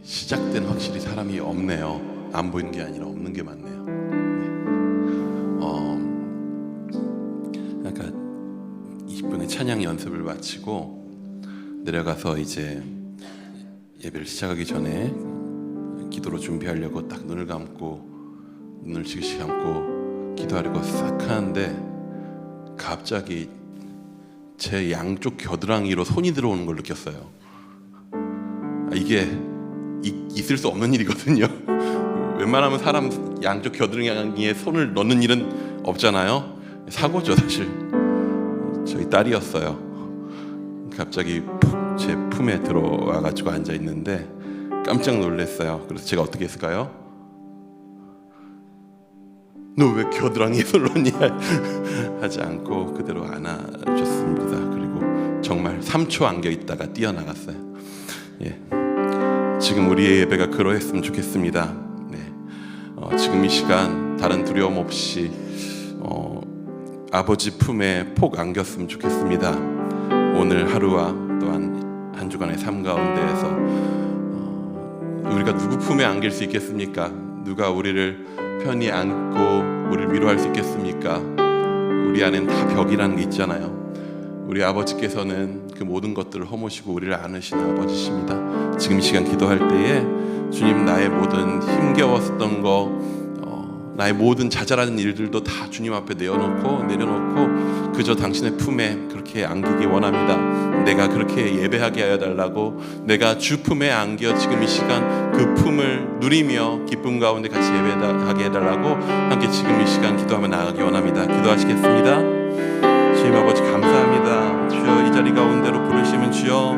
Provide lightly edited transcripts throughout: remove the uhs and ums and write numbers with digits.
시작된 확실히 사람이 없네요. 안 보이는 게 아니라 없는 게 많네요. 그러니까 20분의 찬양 연습을 마치고 내려가서 이제 예배를 시작하기 전에 기도로 준비하려고 딱 눈을 지그시 감고 기도하려고 싹 하는데 갑자기 제 양쪽 겨드랑이로 손이 들어오는 걸 느꼈어요. 이게 있을 수 없는 일이거든요. 웬만하면 사람 양쪽 겨드랑이에 손을 넣는 일은 없잖아요. 사고죠 사실. 저희 딸이었어요. 갑자기 제 품에 들어와가지고 앉아있는데 깜짝 놀랐어요. 그래서 제가 어떻게 했을까요? 너 왜 겨드랑이에 손을 넣니? 하지 않고 그대로 안아줬습니다. 그리고 정말 3초 안겨있다가 뛰어나갔어요. 예. 지금 우리의 예배가 그러했으면 좋겠습니다. 네. 지금 이 시간 다른 두려움 없이 아버지 품에 폭 안겼으면 좋겠습니다. 오늘 하루와 또한 한 주간의 삶 가운데에서 우리가 누구 품에 안길 수 있겠습니까? 누가 우리를 편히 안고 우리를 위로할 수 있겠습니까? 우리 안엔 다 벽이라는 게 있잖아요. 우리 아버지께서는 그 모든 것들을 허무시고 우리를 안으시는 아버지십니다. 지금 이 시간 기도할 때에 주님, 나의 모든 힘겨웠었던 거, 나의 모든 자잘한 일들도 다 주님 앞에 내려놓고 그저 당신의 품에 그렇게 안기기 원합니다. 내가 그렇게 예배하게 하여 달라고, 내가 주 품에 안겨 지금 이 시간 그 품을 누리며 기쁨 가운데 같이 예배하게 해달라고 함께 지금 이 시간 기도하며 나아가기 원합니다. 기도하시겠습니다. 주님 아버지 감사합니다. 주여, 이 자리 가운데로 부르시면 주여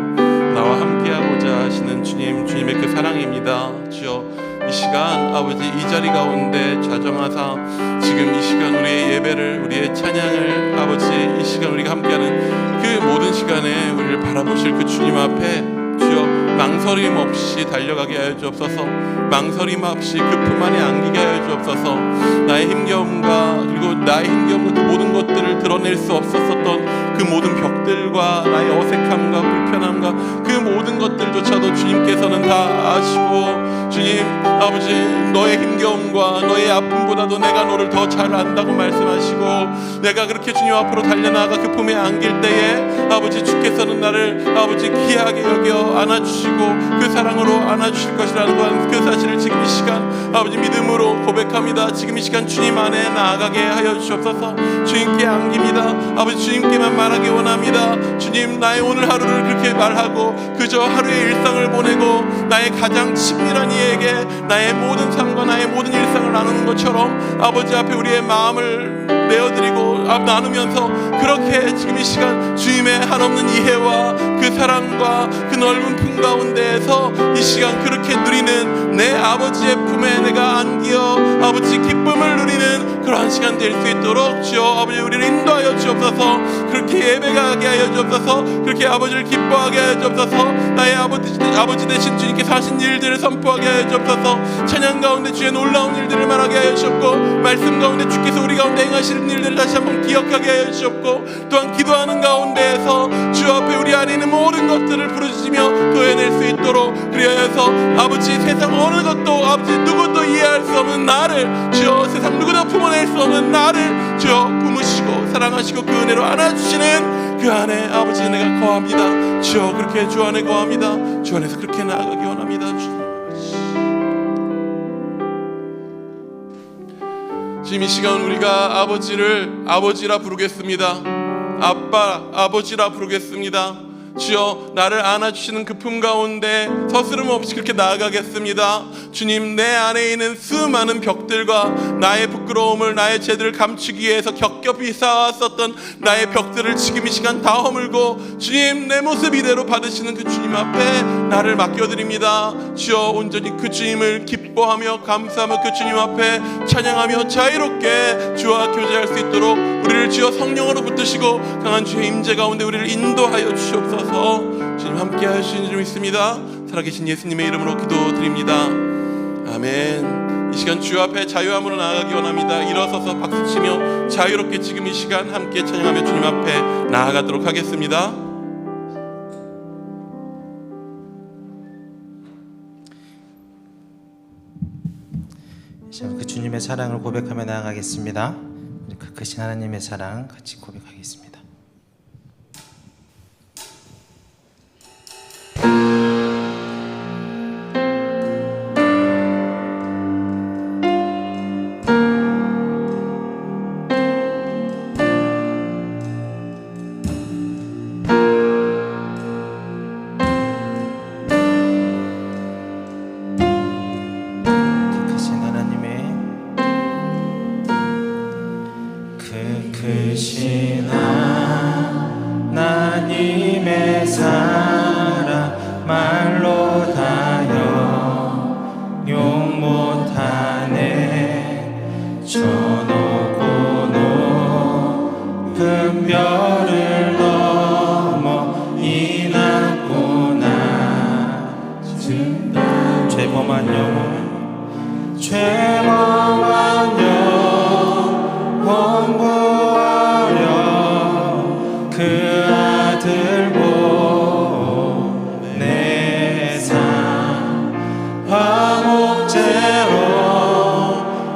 나와 함께하고자 하시는 주님의 그 사랑입니다. 주여, 이 시간 아버지 이 자리 가운데 좌정하사 지금 이 시간 우리의 예배를, 우리의 찬양을 아버지 이 시간 우리가 함께하는 그 모든 시간에 우리를 바라보실 그 주님 앞에 주여 망설임 없이 달려가게 하여 주옵소서. 망설임 없이 그 품 안에 안기게 하여 주옵소서. 나의 힘겨움과 그리고 나의 힘겨움과 그 모든 것들을 드러낼 수 없었던 그 모든 벽들과 나의 어색함과 불편함과 그 모든 것들조차도 주님께서는 다 아시고, 주님 아버지 너의 힘겨움과 너의 아픔보다도 내가 너를 더 잘 안다고 말씀하시고, 내가 그렇게 주님 앞으로 달려나가 그 품에 안길 때에 아버지 주께서는 나를 아버지 귀하게 여겨 안아주시고 그 사랑으로 안아주실 것이라는 그 사실을 지금 이 시간 아버지 믿음으로 고백합니다. 지금 이 시간 주님 안에 나아가게 하여 주옵소서. 주님께 안깁니다. 아버지 주님께만 말하기 원합니다. 주님, 나의 오늘 하루를 그렇게 말하고 그저 하루의 일상을 보내고 나의 가장 친밀한 이에게 나의 모든 삶과 나의 모든 일상을 나누는 것처럼 아버지 앞에 우리의 마음을 내어드리고 나누면서 그렇게 지금 이 시간 주님의 한없는 이해와 그 사랑과 그 넓은 품 가운데에서 이 시간 그렇게 누리는 내 아버지의 품에 내가 안기어 아버지 기쁨을 누리는 그러한 시간 될 수 있도록 주여 아버지 우리를 인도하여 주옵소서. 그렇게 예배하게 하여 주옵소서. 그렇게 아버지를 기뻐하게 하여 주옵소서. 나의 아버지 되신 주님께서 하신 일들을 선포하게 하여 주옵소서. 찬양 가운데 주의 놀라운 일들을 말하게 하여 주옵고, 말씀 가운데 주께서 우리 가운데 행하시는 일들을 다시 한번 기억하게 하여 주옵고, 또한 기도하는 가운데에서 주 앞에 우리 안에 있는 모든 것들을 부르짖으며 도해낼 수 있도록 그리하여서 아버지 세상 어느 것도 아버지 누구도 이해할 수 없는 나를 주여, 세상 누구도 품어낼 수 없는 나를 주여 품으시고 사랑하시고 그 은혜로 안아주시는 그 안에 아버지 내가 거합니다. 주여, 그렇게 주 안에 거합니다. 주 안에서 그렇게 나아가기 원합니다. 지금 이 시간 우리가 아버지를 아버지라 부르겠습니다. 아빠, 아버지라 부르겠습니다. 주여, 나를 안아주시는 그 품 가운데 서스름 없이 그렇게 나아가겠습니다. 주님, 내 안에 있는 수많은 벽들과 나의 부끄러움을, 나의 죄들을 감추기 위해서 겹겹이 쌓았었던 나의 벽들을 지금 이 시간 다 허물고 주님, 내 모습 이대로 받으시는 그 주님 앞에 나를 맡겨드립니다. 주여, 온전히 그 주님을 기뻐하며 감사하며 그 주님 앞에 찬양하며 자유롭게 주와 교제할 수 있도록 우리를 주여 성령으로 붙드시고 강한 주의 임재 가운데 우리를 인도하여 주옵소서. 주님 함께 하시는 줄 믿습니다. 살아계신 예수님의 이름으로 기도드립니다. 아멘. 이 시간 주 앞에 자유함으로 나아가기 원합니다. 일어서서 박수치며 자유롭게 지금 이 시간 함께 찬양하며 주님 앞에 나아가도록 하겠습니다. 자, 그 주님의 사랑을 고백하며 나아가겠습니다. 우리 그 크신 하나님의 사랑 같이 고백하겠습니다. 크신 하나님의 사랑 말로 다 용 못하네. 저 높고 높은 별을 넘어 이 낮고 낮은 땅 죄범한 영혼 죄범한 영혼 구하려 그 아들 보내사 화목제로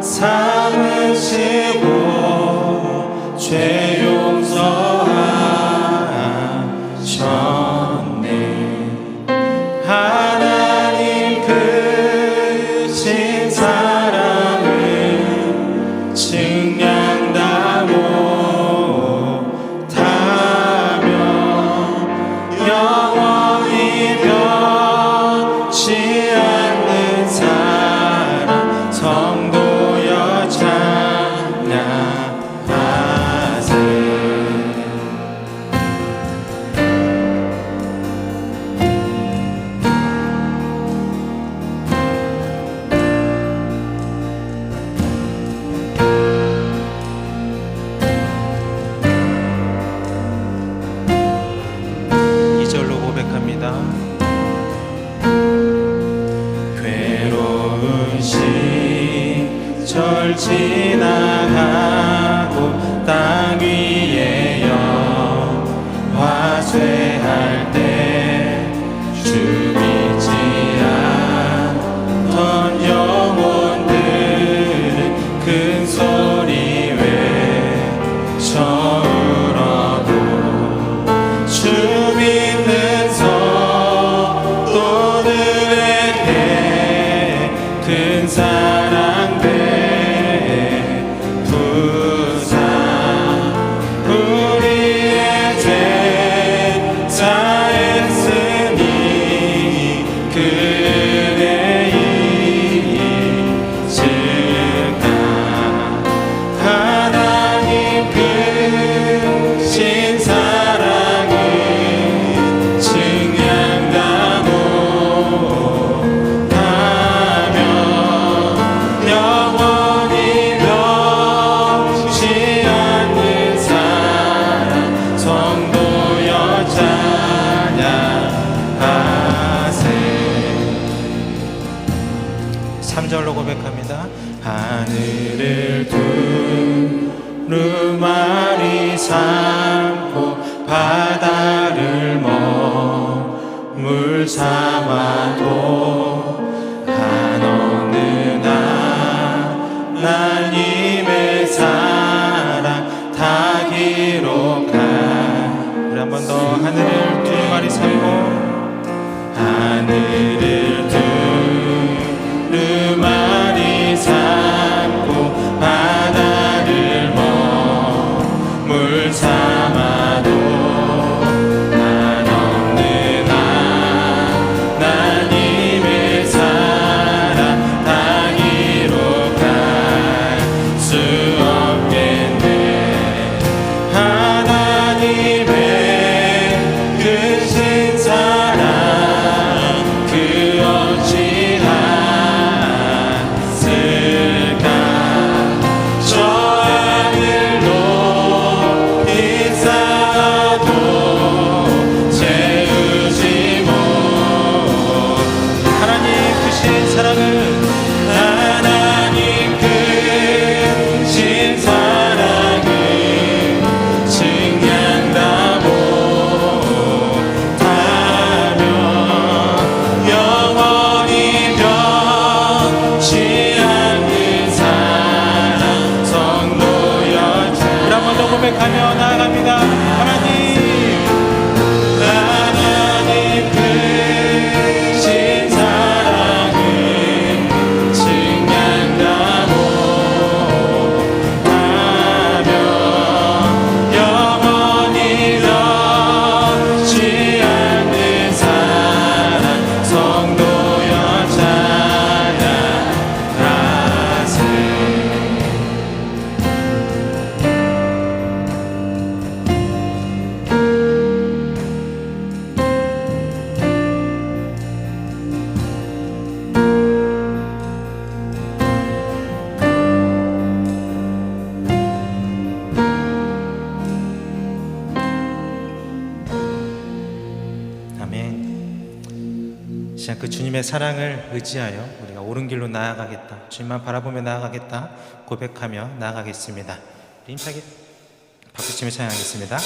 삼으시고 죄 용서하셨네. 하나님 크신 사랑을 증량다 못하며 영원히 변치 않는 사랑 성도여 찬양하세. 이 절로 고백합니다. 괴로운 시절 지나가고 땅 위에 영화쇠할 때 주 믿지 않던 영혼들은 큰 소리 외쳐 울어도 주 믿는 성도들에게 큰 사랑 베푸사 우리의 죄 사했으니 그대 잊을까. 하나님 크신 사랑을 증량다 못하며 영원히 변치 않는 사랑 성도여 찬양하세. 3절로 고백합니다. 하늘을 두루마리 삼고 바다를 물 삼아도 한없는 하나님의 사랑 다 기록한. 우리 한 번 더 하늘을 두루마리 삼고 하늘을 두루마리 삼고 바다를 물 삼아도 한없는 하나님의 사랑 다 기록할 수 없겠네. 하나님의 크신 사랑 그 시간 그 주님의 사랑을 의지하여 우리가 옳은 길로 나아가겠다, 주님만 바라보며 나아가겠다 고백하며 나아가겠습니다. 힘차게 박수치며 찬양하겠습니다.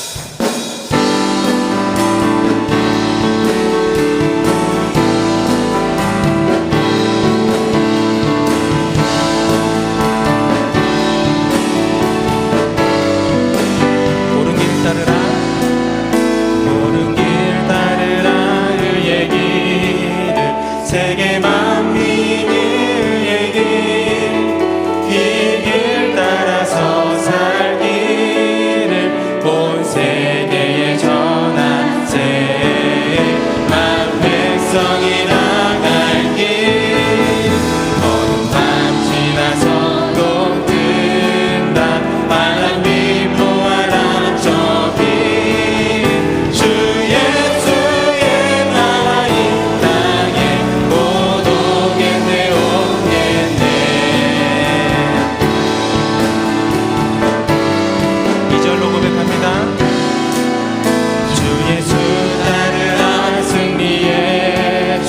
옳은 길 따르라, 옳은 길 따르라, 그의 길을 세계 만민이 그의 길 따라서 살기를 온 세계에 전하세. 만 백성이 나갈 길, 어두운 밤 지나서 또 뜬다. 바람 비보아라 저기 주 예수의 나라 이 땅에 곧 오겠네 오겠네. 2절로 고백합니다. 주 예수 따르라, 승리의 주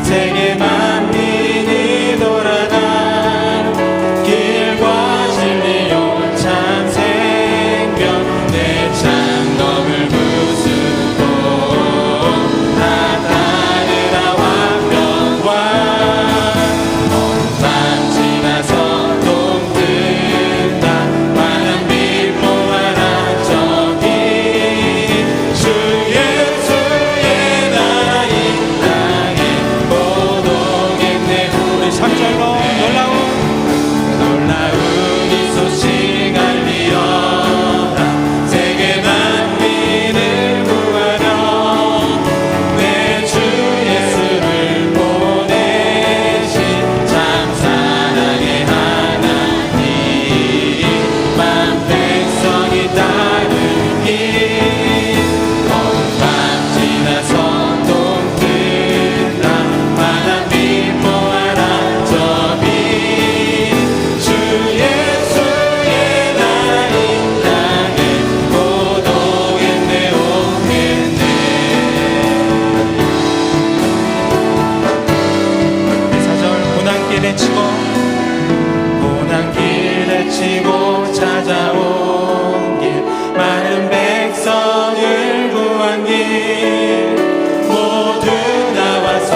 세계 만민이 돌아가 길과 진리 참 생명 내 창검을 부수고 다 따르라 화평과. 어둠 밤 지나서 동 뜬다. 바람 비보아라 저기 주 예수의 나라 이 땅에 곧 오겠네. 우리 3절로 놀라운 이 소식 알리어라. 세계 만민을 구하려 내 주 예수를 보내신 참 사랑의 하나님. 만 백성이 따르길, 어둠 밤 지나서 동 뜬다. 바람 비보아라 저기 주 예수의 나라 이 땅에 곧 오겠네 오겠네. 4절 고난길에 치고 고난길에 치고 찾아온 길, 많은 백성을 구한 길, 모두 나와서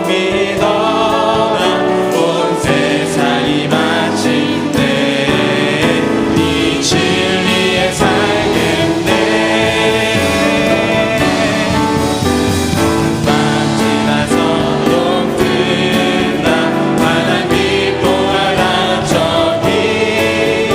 믿어라. 온 세상이 마침내 이 진리에 살겠네. 밤 지나서 동 뜬다. 바람 비보아라 저기 주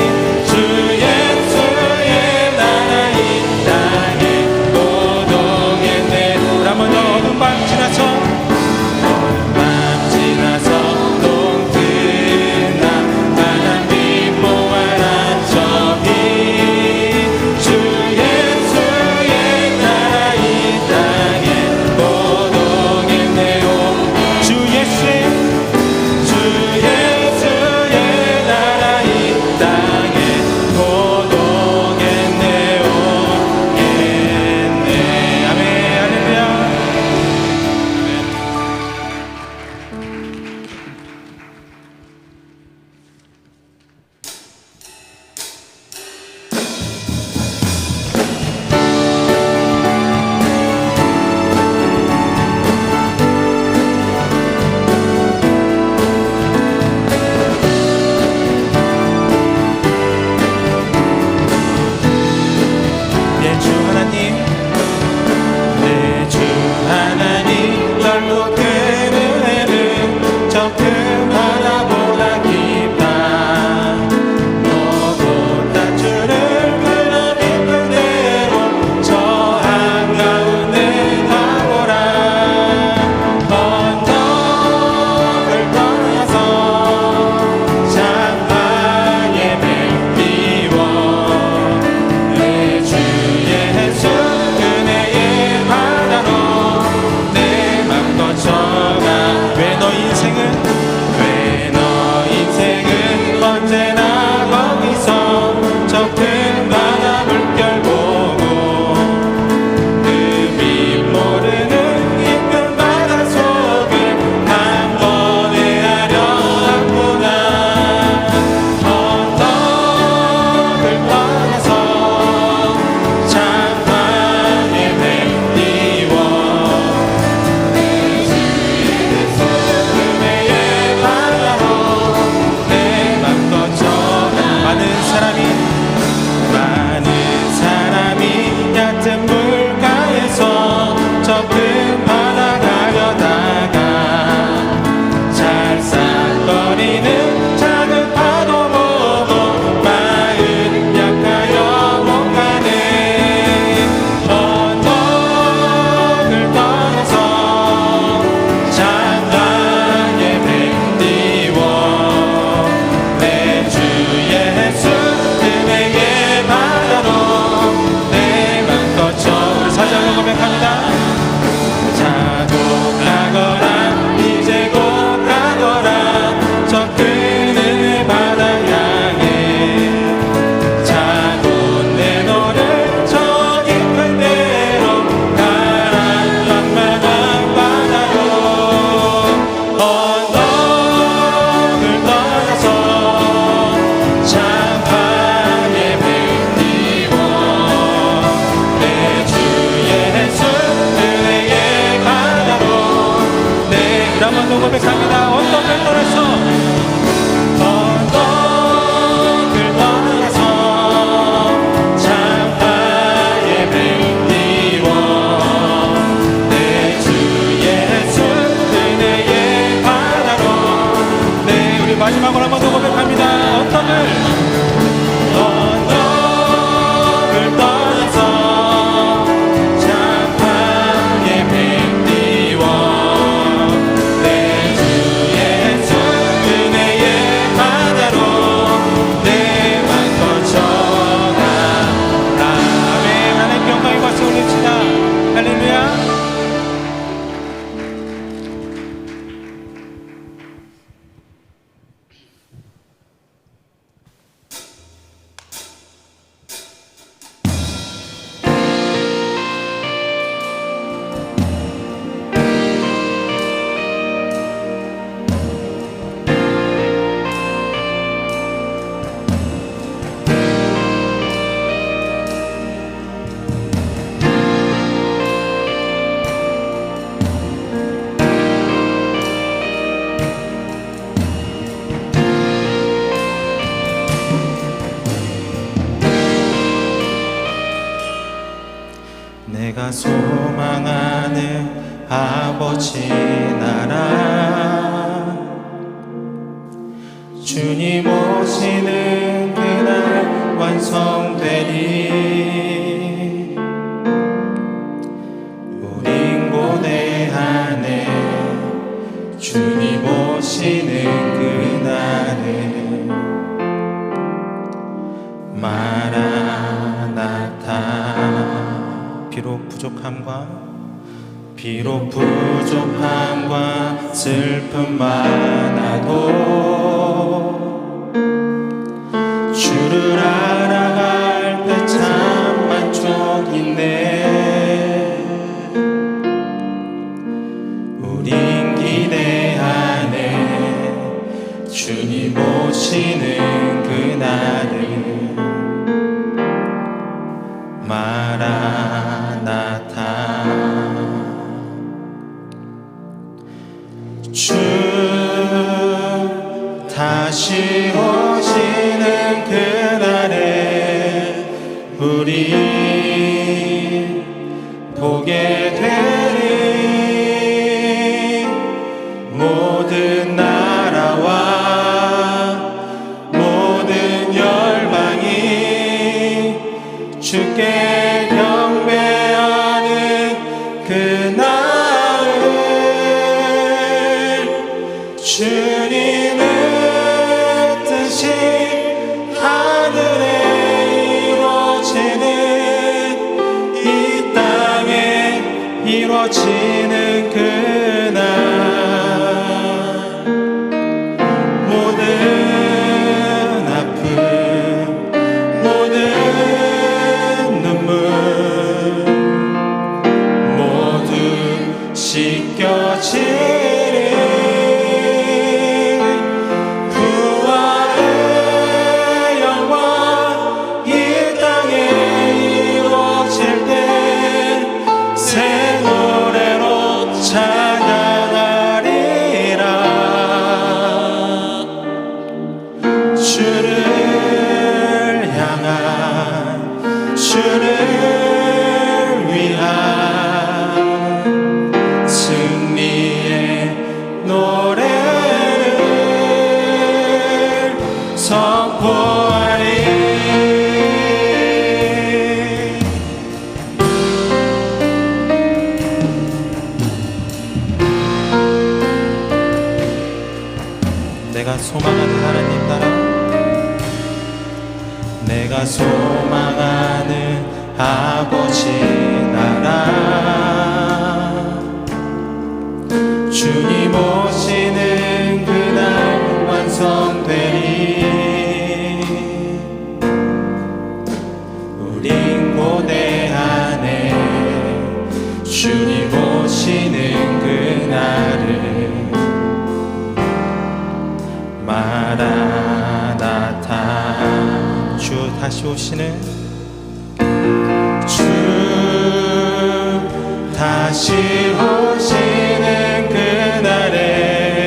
고백합니다. 언덕을 떠나서 언덕을 떠나서 장파에 맹리워 내 주 예수 은혜의 바다로. 네, 우리 마지막으로 한 번 더 고백합니다. 언덕을 떠나서 장파에 맹리워 내 주 예수 은혜의 바다로 내 맘 거쳐가라. 아멘. 하나님 영광의 박수 올립시다. 할렐루야. 내가 소망하는 아버지 나라 주님 오시는 그날 완성되리. 우린 고대하네 주님 오시는 그날을 마라나타. 비록 부족함과 슬픔 많아도 주를 알아갈 때 참 만족 있네. 우린 기대하네 주님 오시는 그날을 마라나타. 주 다시 오시는 그날에 우리 보게 되리. 모든 나라와 모든 열방이 주께 경배하는 그날을 주님의 뜻이 하늘에 이루어지는 이 땅에 이루어지는 그날 모든 아픔 모든 눈물 모두 씻겨지리. 부활의 영광 이 땅에 이루어질 때 새 노래로 찬양하리라. 주를 향한 주를 위한 승리의 노래를 선포하리. 내가 소망하는 하나님 나라, 내가 소망하는 아버지 나라 주님 오시는 그날 완성되리. 우린 고대하네 주님 오시는 그날을 마라나타. 주 다시 오시는 주 다시 오시는 그날에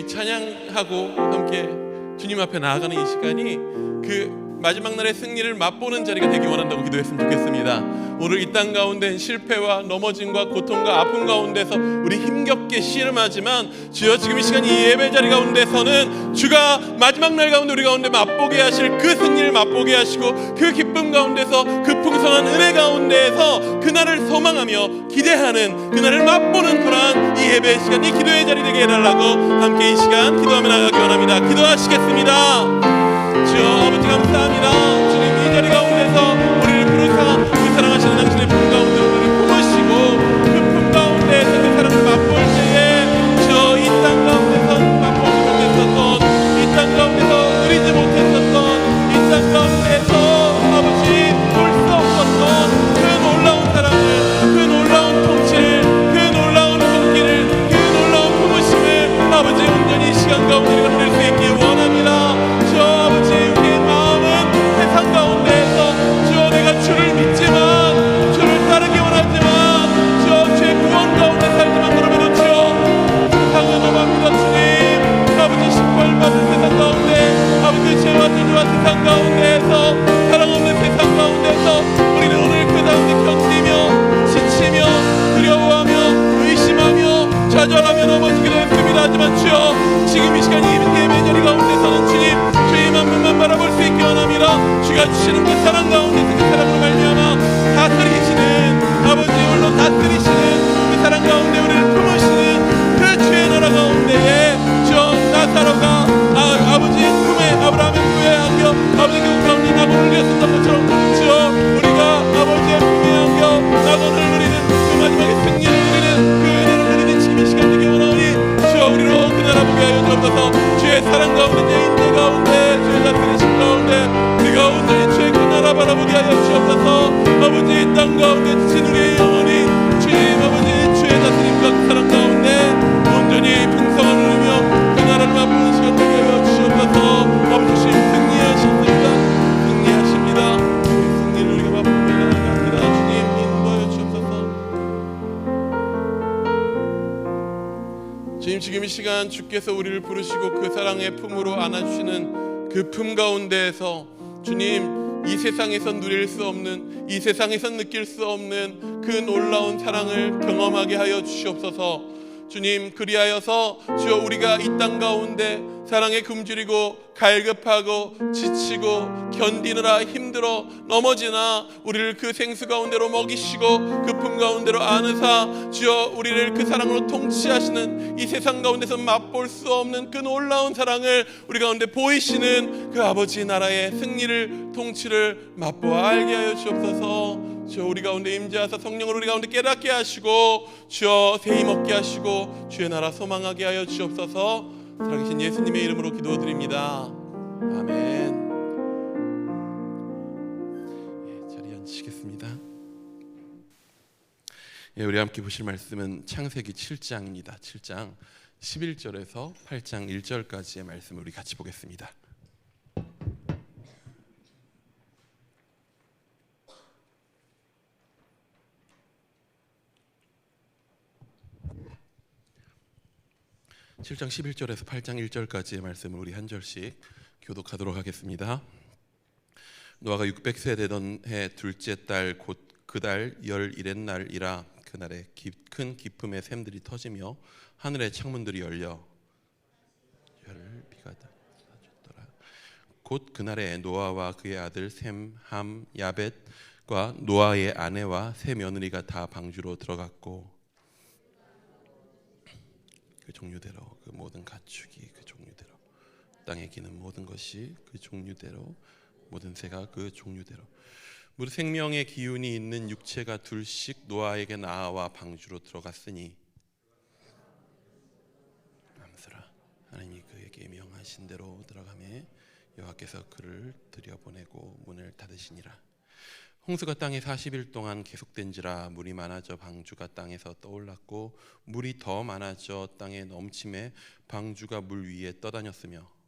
찬양하고 함께 주님 앞에 나아가는 이 시간이 그 마지막 날의 승리를 맛보는 자리가 되기 원한다고 기도했으면 좋겠습니다. 오늘 이 땅 가운데 실패와 넘어짐과 고통과 아픔 가운데서 우리 힘겹게 씨름하지만 주여 지금 이 시간 이 예배 자리 가운데서는 주가 마지막 날 가운데 우리 가운데 맛보게 하실 그 승리를 맛보게 하시고 그 기쁨 가운데서 그 풍성한 은혜 가운데에서 그날을 소망하며 기대하는 그날을 맛보는 그러한 이 예배 시간, 이 기도의 자리 되게 해달라고 함께 이 시간 기도하며 나가기 원합니다. 기도하시겠습니다. 주여 아버지 감사합니다. 주님 이 자리 가운데서 우리를 부르사 우리 사랑하시는 당신의 품 가운데 우리를 품으시고 그 품 가운데에서 그 사랑을 맛볼 때에 주여 이 땅 가운데서 맛보지 못했었던 이 땅 가운데서 누리지 못했었던 이 땅 가운데서 아버지 볼 수 없었던 그 놀라운 사랑을, 그 놀라운 통치를, 그 놀라운 손길을, 그 놀라운 품으심을 아버지 온전히 이 시간 가운데 우리가 누릴 수 있기 원합니다. 주여 아버지 우리의 마음은 세상 가운데에서 주여 내가 주를 믿지만 주를 따르기 원하지만 주여 주의 구원 가운데 살지만 그러면 주여 세상은 엄합니다. 주님 아버지 심벌받은 세상 가운데 아버지 죄와 저주와 세상 가운데에서 사랑 없는 세상 가운데서 우리는 오늘 그 가운데 견디며 지치며 두려워하며 의심하며 좌절하며 넘어지기도 했습니다. 하지만 주여 지금 이 시간 이 예배 자리 가운데서는 주님 주의 만물만 바라볼 수 있게 원합니다. 주가 주시는 그 사랑 가운데서 그 사랑으로 말미암아 다스리시는 아버지 홀로 다스리시는 그 사랑 가운데 우리를 품으시는 그 주의 나라 가운데에 주여 나사로가 아버지의 품에 아브라함의 품에 안겨 아버지 그 가운데 낙원을 누렸었던 것처럼 주여 우리가 아버지의 품에 안겨 낙원을 누리는 그 마지막에 승리를 누리는 그 은혜를 누리는 지금 이 시간 되게 원하오니 주여 우리로 그 나라 보게 하여 주옵소서. 주의 사랑 가운데 내 인내 가운데 주의 다스리심 가운데 우리가 온전히 주의 그 나라 바라보게 하여 주옵소서. 아버지 이 땅 가운데 지친 우리의 영혼이 주님 아버지 주의 다스림과 그 사랑 가운데 온전히 풍성한 누리며 그 나라를 맛보는 시간 되게 하여 주옵소서. 아버지 주님 승리하십니다. 승리하십니다. 그 승리를 우리가 맛보게 나갑니다. 주님 인도하여 주옵소서. 주님 지금 이 시간 주께서 우리를 부르시고 그 사랑의 품으로 안아주시는 그 품 가운데에서 주님 이 세상에서 누릴 수 없는 이 세상에서 느낄 수 없는 그 놀라운 사랑을 경험하게 하여 주시옵소서. 주님 그리하여서 주여 우리가 이 땅 가운데 사랑에 굶주리고 갈급하고 지치고 견디느라 힘들어 넘어지나 우리를 그 생수 가운데로 먹이시고 그 품 가운데로 안으사 주여 우리를 그 사랑으로 통치하시는 이 세상 가운데서 맛볼 수 없는 그 놀라운 사랑을 우리 가운데 보이시는 그 아버지 나라의 승리를 통치를 맛보아 알게 하여 주옵소서. 주여 우리 가운데 임재하사 성령을 우리 가운데 깨닫게 하시고 주여 새 힘 얻게 하시고 주의 나라 소망하게 하여 주옵소서. 살아계신 예수님의 이름으로 기도드립니다. 아멘. 자리에 앉으시겠습니다. 우리 함께 보실 말씀은 창세기 7장입니다. 7장 11절에서 8장 1절까지의 말씀을 우리 같이 보겠습니다. (7장 11절에서 8장 1절까지의 말씀을 우리 한 절씩 교독하도록 하겠습니다. 노아가 600세 되던 해 둘째 달 곧 그달 열 이렛날이라 그날에 큰 기품의 샘들이 터지며 하늘의 창문들이 열려 열을 비가 쏟아졌더라. 곧 그날에 노아와 그의 아들 셈, 함, 야벳과 노아의 아내와 세 며느리가 다 방주로 들어갔고 그 종류대로 그 모든 가축이 그 종류대로 땅에 기는 모든 것이 그 종류대로 모든 새가 그 종류대로 무릇 생명의 기운이 있는 육체가 둘씩 노아에게 나와 방주로 들어갔으니 암스라 하나님이 그에게 명하신 대로 들어가매 여호와께서 그를 들여보내고 문을 닫으시니라. 홍수가 땅에 40일 동안 계속된지라 물이 많아져 방주가 땅에서 떠올랐고 물이 더 많아져 땅에 넘침에 방주가 물 위에 떠다녔으며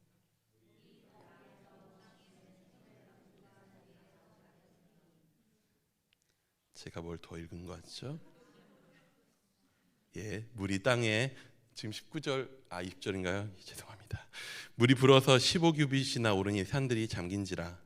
제가 뭘 더 읽은 것 같죠? 물이 땅에 지금 19절 20절인가요? 죄송합니다. 물이 불어서 15규빗이나 오르니 산들이 잠긴지라.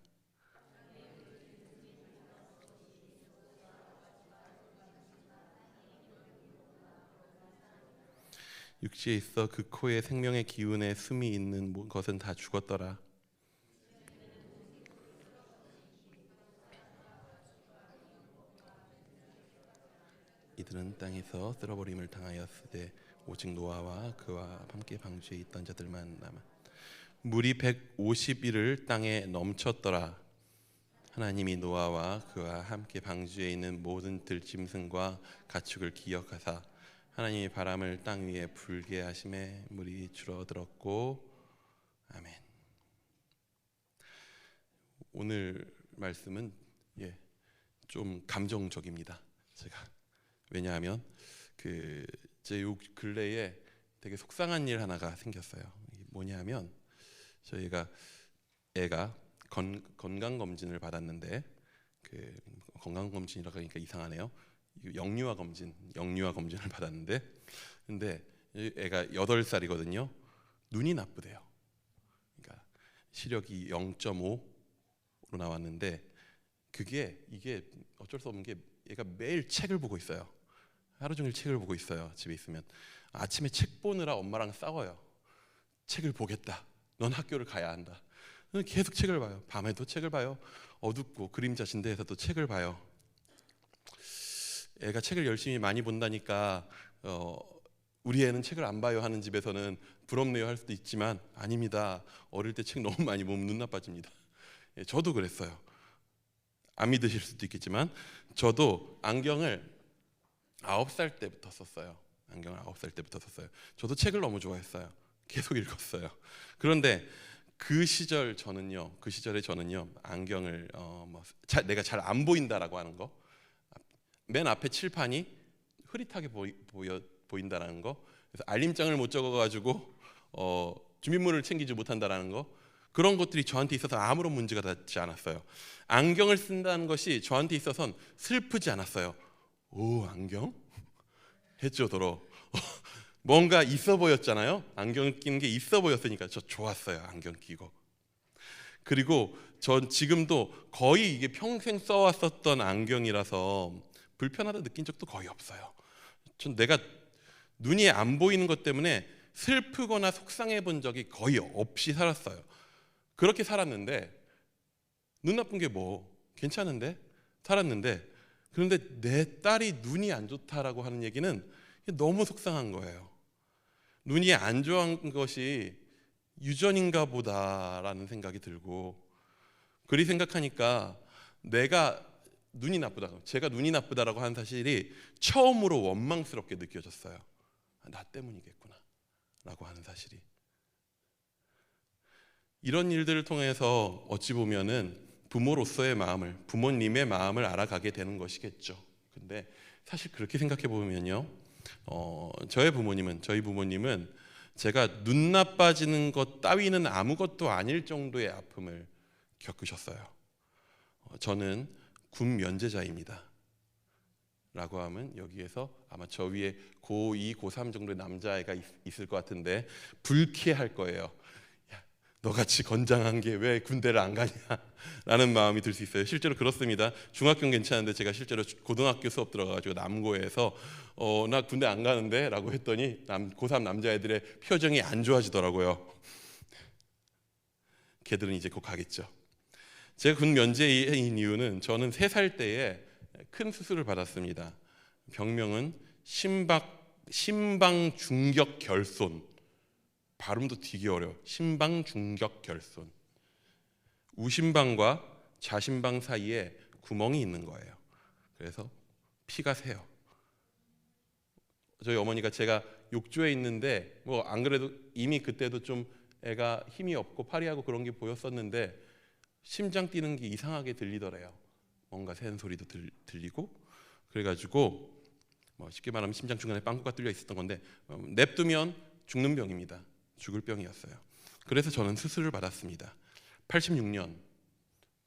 육지에 있어 그 코에 생명의 기운에 숨이 있는 것은 다 죽었더라. 이들은 땅에서 쓸어버림을 당하였으되 오직 노아와 그와 함께 방주에 있던 자들만 남아 물이 150일을 땅에 넘쳤더라. 하나님이 노아와 그와 함께 방주에 있는 모든 들짐승과 가축을 기억하사 하나님이 바람을 땅 위에 불게 하심에 물이 줄어들었고 아멘. 오늘 말씀은 좀 감정적입니다. 왜냐하면 제 요 근래에 되게 속상한 일 하나가 생겼어요. 뭐냐면 저희가 애가 건강 검진을 받았는데 건강 검진이라고 하니까 이상하네요. 영유아 검진을 받았는데 근데 애가 8살이거든요. 눈이 나쁘대요. 그러니까 시력이 0.5로 나왔는데 이게 어쩔 수 없는 게 얘가 매일 책을 보고 있어요. 하루 종일 책을 보고 있어요. 집에 있으면 아침에 책 보느라 엄마랑 싸워요. 책을 보겠다. 넌 학교를 가야 한다. 계속 책을 봐요. 밤에도 책을 봐요. 어둡고 그림자 진대에서도 책을 봐요. 애가 책을 열심히 많이 본다니까 우리 애는 책을 안 봐요 하는 집에서는 부럽네요 할 수도 있지만 아닙니다. 어릴 때 책 너무 많이 보면 눈 나빠집니다. 저도 그랬어요. 안 믿으실 수도 있겠지만 저도 안경을 9살 때부터 썼어요. 저도 책을 너무 좋아했어요. 계속 읽었어요. 그런데 그 시절에 저는요 안경을 내가 잘 안 보인다라고 하는 거, 맨 앞에 칠판이 흐릿하게 보인다라는 거, 그래서 알림장을 못 적어가지고 주민번호를 챙기지 못한다라는 거, 그런 것들이 저한테 있어서 아무런 문제가 되지 않았어요. 안경을 쓴다는 것이 저한테 있어서는 슬프지 않았어요. 오, 안경? 했죠, 더러. 뭔가 있어 보였잖아요. 안경 끼는 게 있어 보였으니까 저 좋았어요, 안경 끼고. 그리고 전 지금도 거의 이게 평생 써왔었던 안경이라서 불편하다 느낀 적도 거의 없어요. 전 내가 눈이 안 보이는 것 때문에 슬프거나 속상해 본 적이 거의 없이 살았어요. 그렇게 살았는데 눈 나쁜 게 괜찮은데 살았는데, 그런데 내 딸이 눈이 안 좋다라고 하는 얘기는 너무 속상한 거예요. 눈이 안 좋은 것이 유전인가 보다라는 생각이 들고, 그리 생각하니까 제가 눈이 나쁘다라고 하는 사실이 처음으로 원망스럽게 느껴졌어요. 나 때문이겠구나 라고 하는 사실이. 이런 일들을 통해서 어찌 보면은 부모로서의 마음을, 부모님의 마음을 알아가게 되는 것이겠죠. 근데 사실 그렇게 생각해 보면요, 저희 부모님은 제가 눈 나빠지는 것 따위는 아무것도 아닐 정도의 아픔을 겪으셨어요. 저는 군 면제자입니다 라고 하면 여기에서 아마 저 위에 고2, 고3 정도의 남자애가 있을 것 같은데 불쾌할 거예요. 야, 너같이 건장한 게 왜 군대를 안 가냐 라는 마음이 들 수 있어요. 실제로 그렇습니다. 중학교는 괜찮은데 제가 실제로 고등학교 수업 들어가가지고 남고에서 나 군대 안 가는데 라고 했더니 고3 남자애들의 표정이 안 좋아지더라고요. 걔들은 이제 곧 가겠죠. 제가 군 면제인 이유는 저는 3살 때에 큰 수술을 받았습니다. 병명은 심방중격결손. 발음도 되게 어려워. 심방중격결손. 우심방과 좌심방 사이에 구멍이 있는 거예요. 그래서 피가 새요. 저희 어머니가 제가 욕조에 있는데 뭐 안 그래도 이미 그때도 좀 애가 힘이 없고 파리하고 그런 게 보였었는데 심장 뛰는 게 이상하게 들리더래요. 뭔가 새는 소리도 들리고 그래가지고 뭐 쉽게 말하면 심장 중간에 빵꾸가 뚫려 있었던 건데 냅두면 죽는 병입니다. 죽을 병이었어요. 그래서 저는 수술을 받았습니다.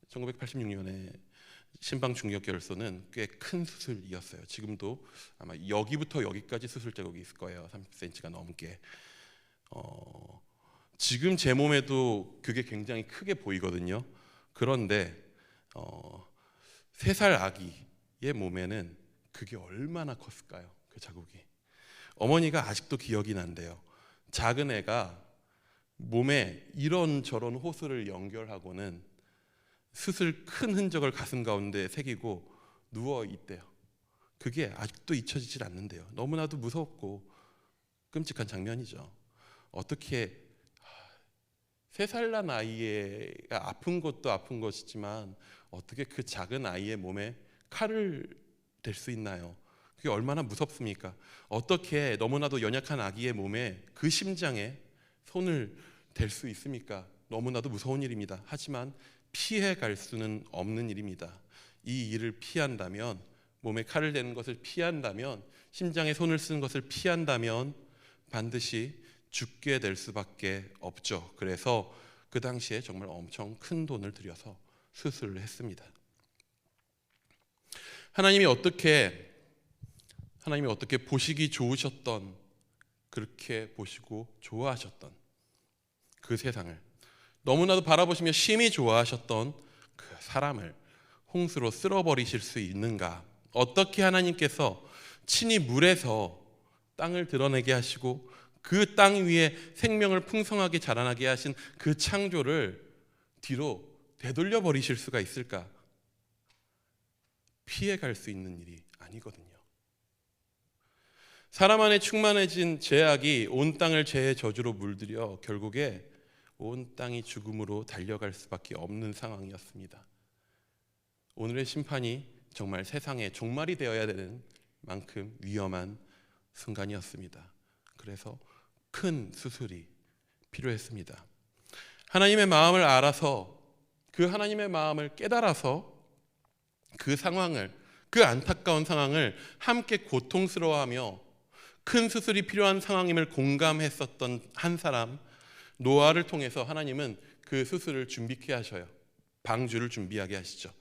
1986년에 심방중격결손은 꽤 큰 수술이었어요. 지금도 아마 여기부터 여기까지 수술 자국이 있을 거예요. 30cm가 넘게. 지금 제 몸에도 그게 굉장히 크게 보이거든요. 그런데 3살 아기의 몸에는 그게 얼마나 컸을까요? 그 자국이. 어머니가 아직도 기억이 난대요. 작은 애가 몸에 이런저런 호스를 연결하고는 수술 큰 흔적을 가슴 가운데 새기고 누워 있대요. 그게 아직도 잊혀지질 않는데요. 너무나도 무섭고 끔찍한 장면이죠. 어떻게 3살 난 아이가 아픈 것도 아픈 것이지만 어떻게 그 작은 아이의 몸에 칼을 댈 수 있나요? 그게 얼마나 무섭습니까? 어떻게 너무나도 연약한 아기의 몸에 그 심장에 손을 댈 수 있습니까? 너무나도 무서운 일입니다. 하지만 피해 갈 수는 없는 일입니다. 이 일을 피한다면, 몸에 칼을 대는 것을 피한다면, 심장에 손을 쓰는 것을 피한다면 반드시 죽게 될 수밖에 없죠. 그래서 그 당시에 정말 엄청 큰 돈을 들여서 수술을 했습니다. 하나님이 어떻게 보시기 좋으셨던, 그렇게 보시고 좋아하셨던 그 세상을, 너무나도 바라보시며 심히 좋아하셨던 그 사람을 홍수로 쓸어버리실 수 있는가? 어떻게 하나님께서 친히 물에서 땅을 드러내게 하시고 그 땅 위에 생명을 풍성하게 자라나게 하신 그 창조를 뒤로 되돌려 버리실 수가 있을까? 피해갈 수 있는 일이 아니거든요. 사람 안에 충만해진 죄악이 온 땅을 죄의 저주로 물들여 결국에 온 땅이 죽음으로 달려갈 수밖에 없는 상황이었습니다. 오늘의 심판이 정말 세상의 종말이 되어야 되는 만큼 위험한 순간이었습니다. 그래서 큰 수술이 필요했습니다. 하나님의 마음을 알아서, 그 하나님의 마음을 깨달아서 그 상황을, 그 안타까운 상황을 함께 고통스러워하며 큰 수술이 필요한 상황임을 공감했었던 한 사람, 노아를 통해서 하나님은 그 수술을 준비케 하셔요. 방주를 준비하게 하시죠.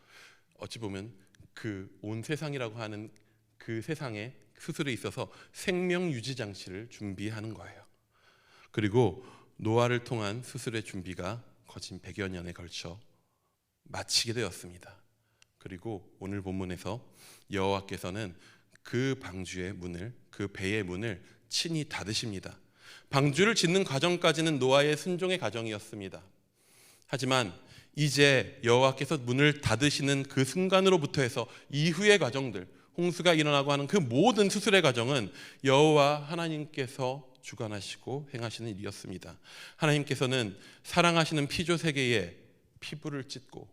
어찌 보면 그 온 세상이라고 하는 그 세상에 수술에 있어서 생명 유지 장치를 준비하는 거예요. 그리고 노아를 통한 수술의 준비가 거진 100여 년에 걸쳐 마치게 되었습니다. 그리고 오늘 본문에서 여호와께서는 그 방주의 문을, 그 배의 문을 친히 닫으십니다. 방주를 짓는 과정까지는 노아의 순종의 과정이었습니다. 하지만 이제 여호와께서 문을 닫으시는 그 순간으로부터 해서 이후의 과정들, 홍수가 일어나고 하는 그 모든 수술의 과정은 여호와 하나님께서 주관하시고 행하시는 일이었습니다. 하나님께서는 사랑하시는 피조 세계에 피부를 찢고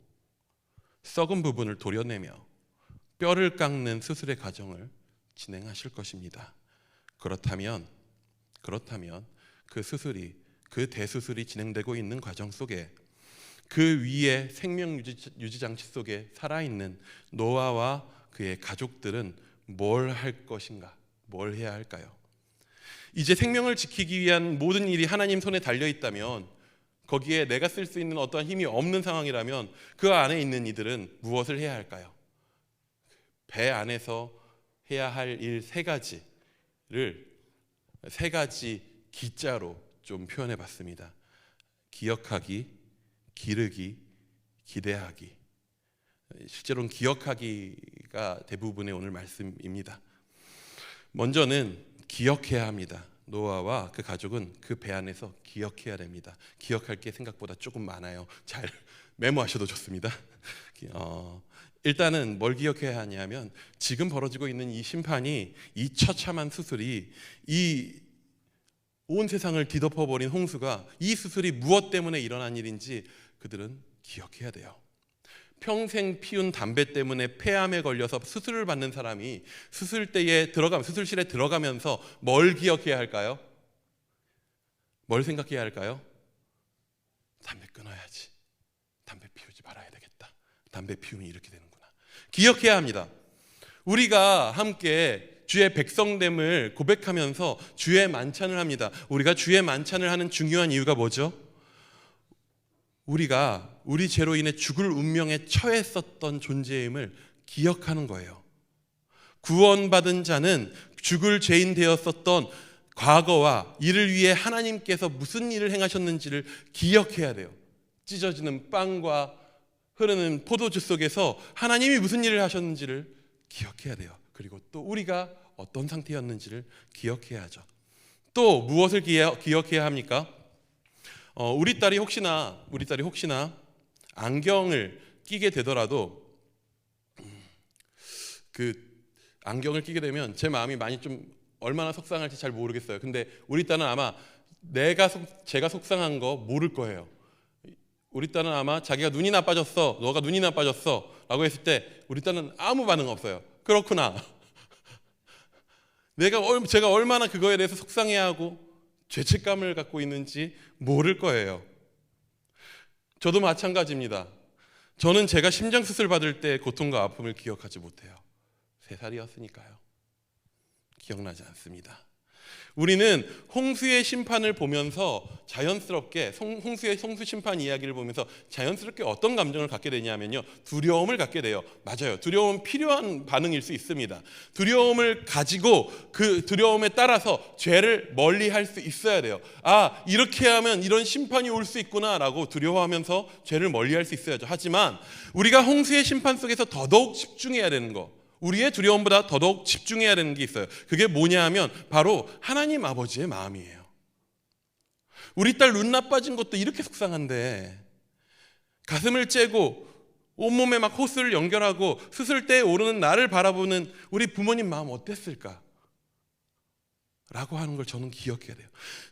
썩은 부분을 도려내며 뼈를 깎는 수술의 과정을 진행하실 것입니다. 그렇다면 그 수술이, 그 대수술이 진행되고 있는 과정 속에 그 위에 생명 유지 장치 속에 살아있는 노아와 그의 가족들은 뭘 할 것인가? 뭘 해야 할까요? 이제 생명을 지키기 위한 모든 일이 하나님 손에 달려 있다면, 거기에 내가 쓸 수 있는 어떠한 힘이 없는 상황이라면 그 안에 있는 이들은 무엇을 해야 할까요? 배 안에서 해야 할 일 세 가지를 세 가지 기자로 좀 표현해 봤습니다. 기억하기, 기르기, 기대하기. 실제로는 기억하기가 대부분의 오늘 말씀입니다. 먼저는 기억해야 합니다. 노아와 그 가족은 그 배 안에서 기억해야 됩니다. 기억할 게 생각보다 조금 많아요. 잘 메모하셔도 좋습니다. 일단은 뭘 기억해야 하냐면, 지금 벌어지고 있는 이 심판이, 이 처참한 수술이, 이 온 세상을 뒤덮어버린 홍수가, 이 수술이 무엇 때문에 일어난 일인지 그들은 기억해야 돼요. 평생 피운 담배 때문에 폐암에 걸려서 수술을 받는 사람이 수술실에 들어가면서 뭘 기억해야 할까요? 뭘 생각해야 할까요? 담배 끊어야지. 담배 피우지 말아야 되겠다. 담배 피우면 이렇게 되는구나. 기억해야 합니다. 우리가 함께 주의 백성됨을 고백하면서 주의 만찬을 합니다. 우리가 주의 만찬을 하는 중요한 이유가 뭐죠? 우리가 우리 죄로 인해 죽을 운명에 처했었던 존재임을 기억하는 거예요. 구원받은 자는 죽을 죄인 되었었던 과거와 이를 위해 하나님께서 무슨 일을 행하셨는지를 기억해야 돼요. 찢어지는 빵과 흐르는 포도주 속에서 하나님이 무슨 일을 하셨는지를 기억해야 돼요. 그리고 또 우리가 어떤 상태였는지를 기억해야 하죠. 또 무엇을 기억해야 합니까? 우리 딸이 혹시나 안경을 끼게 되더라도, 그 안경을 끼게 되면 제 마음이 많이 좀 얼마나 속상할지 잘 모르겠어요. 근데 우리 딸은 아마 제가 속상한 거 모를 거예요. 우리 딸은 아마 자기가 눈이 나빠졌어, 너가 눈이 나빠졌어 라고 했을 때 우리 딸은 아무 반응 없어요. 그렇구나. 제가 얼마나 그거에 대해서 속상해하고 죄책감을 갖고 있는지 모를 거예요. 저도 마찬가지입니다. 저는 제가 심장수술 받을 때 고통과 아픔을 기억하지 못해요. 3살이었으니까요. 기억나지 않습니다. 우리는 홍수의 심판을 보면서 자연스럽게, 홍수의 심판 이야기를 보면서 자연스럽게 어떤 감정을 갖게 되냐면요, 두려움을 갖게 돼요. 맞아요. 두려움은 필요한 반응일 수 있습니다. 두려움을 가지고 그 두려움에 따라서 죄를 멀리 할 수 있어야 돼요. 아, 이렇게 하면 이런 심판이 올 수 있구나 라고 두려워하면서 죄를 멀리 할 수 있어야죠. 하지만 우리가 홍수의 심판 속에서 더더욱 집중해야 되는 거, 우리의 두려움보다 더더욱 집중해야 되는 게 있어요. 그게 뭐냐 하면 바로 하나님 아버지의 마음이에요. 우리 딸 눈 나빠진 것도 이렇게 속상한데, 가슴을 째고 온몸에 막 호스를 연결하고 수술대에 오르는 나를 바라보는 우리 부모님 마음 어땠을까? 라고 하는 걸 저는 기억해야 돼요.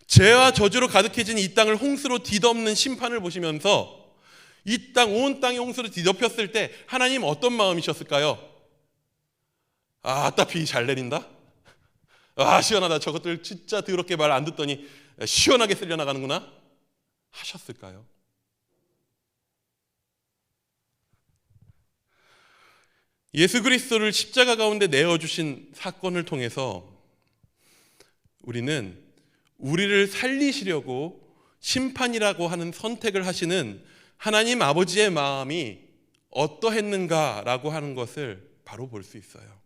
죄와 저주로 가득해진 이 땅을 홍수로 뒤덮는 심판을 보시면서, 이 땅, 온 땅이 홍수로 뒤덮였을 때 하나님 어떤 마음이셨을까요? 아따, 비 잘 내린다? 아, 시원하다. 저것들 진짜 더럽게 말 안 듣더니 시원하게 쓸려나가는구나? 하셨을까요? 예수 그리스도를 십자가 가운데 내어주신 사건을 통해서 우리는 우리를 살리시려고 심판이라고 하는 선택을 하시는 하나님 아버지의 마음이 어떠했는가라고 하는 것을 바로 볼 수 있어요.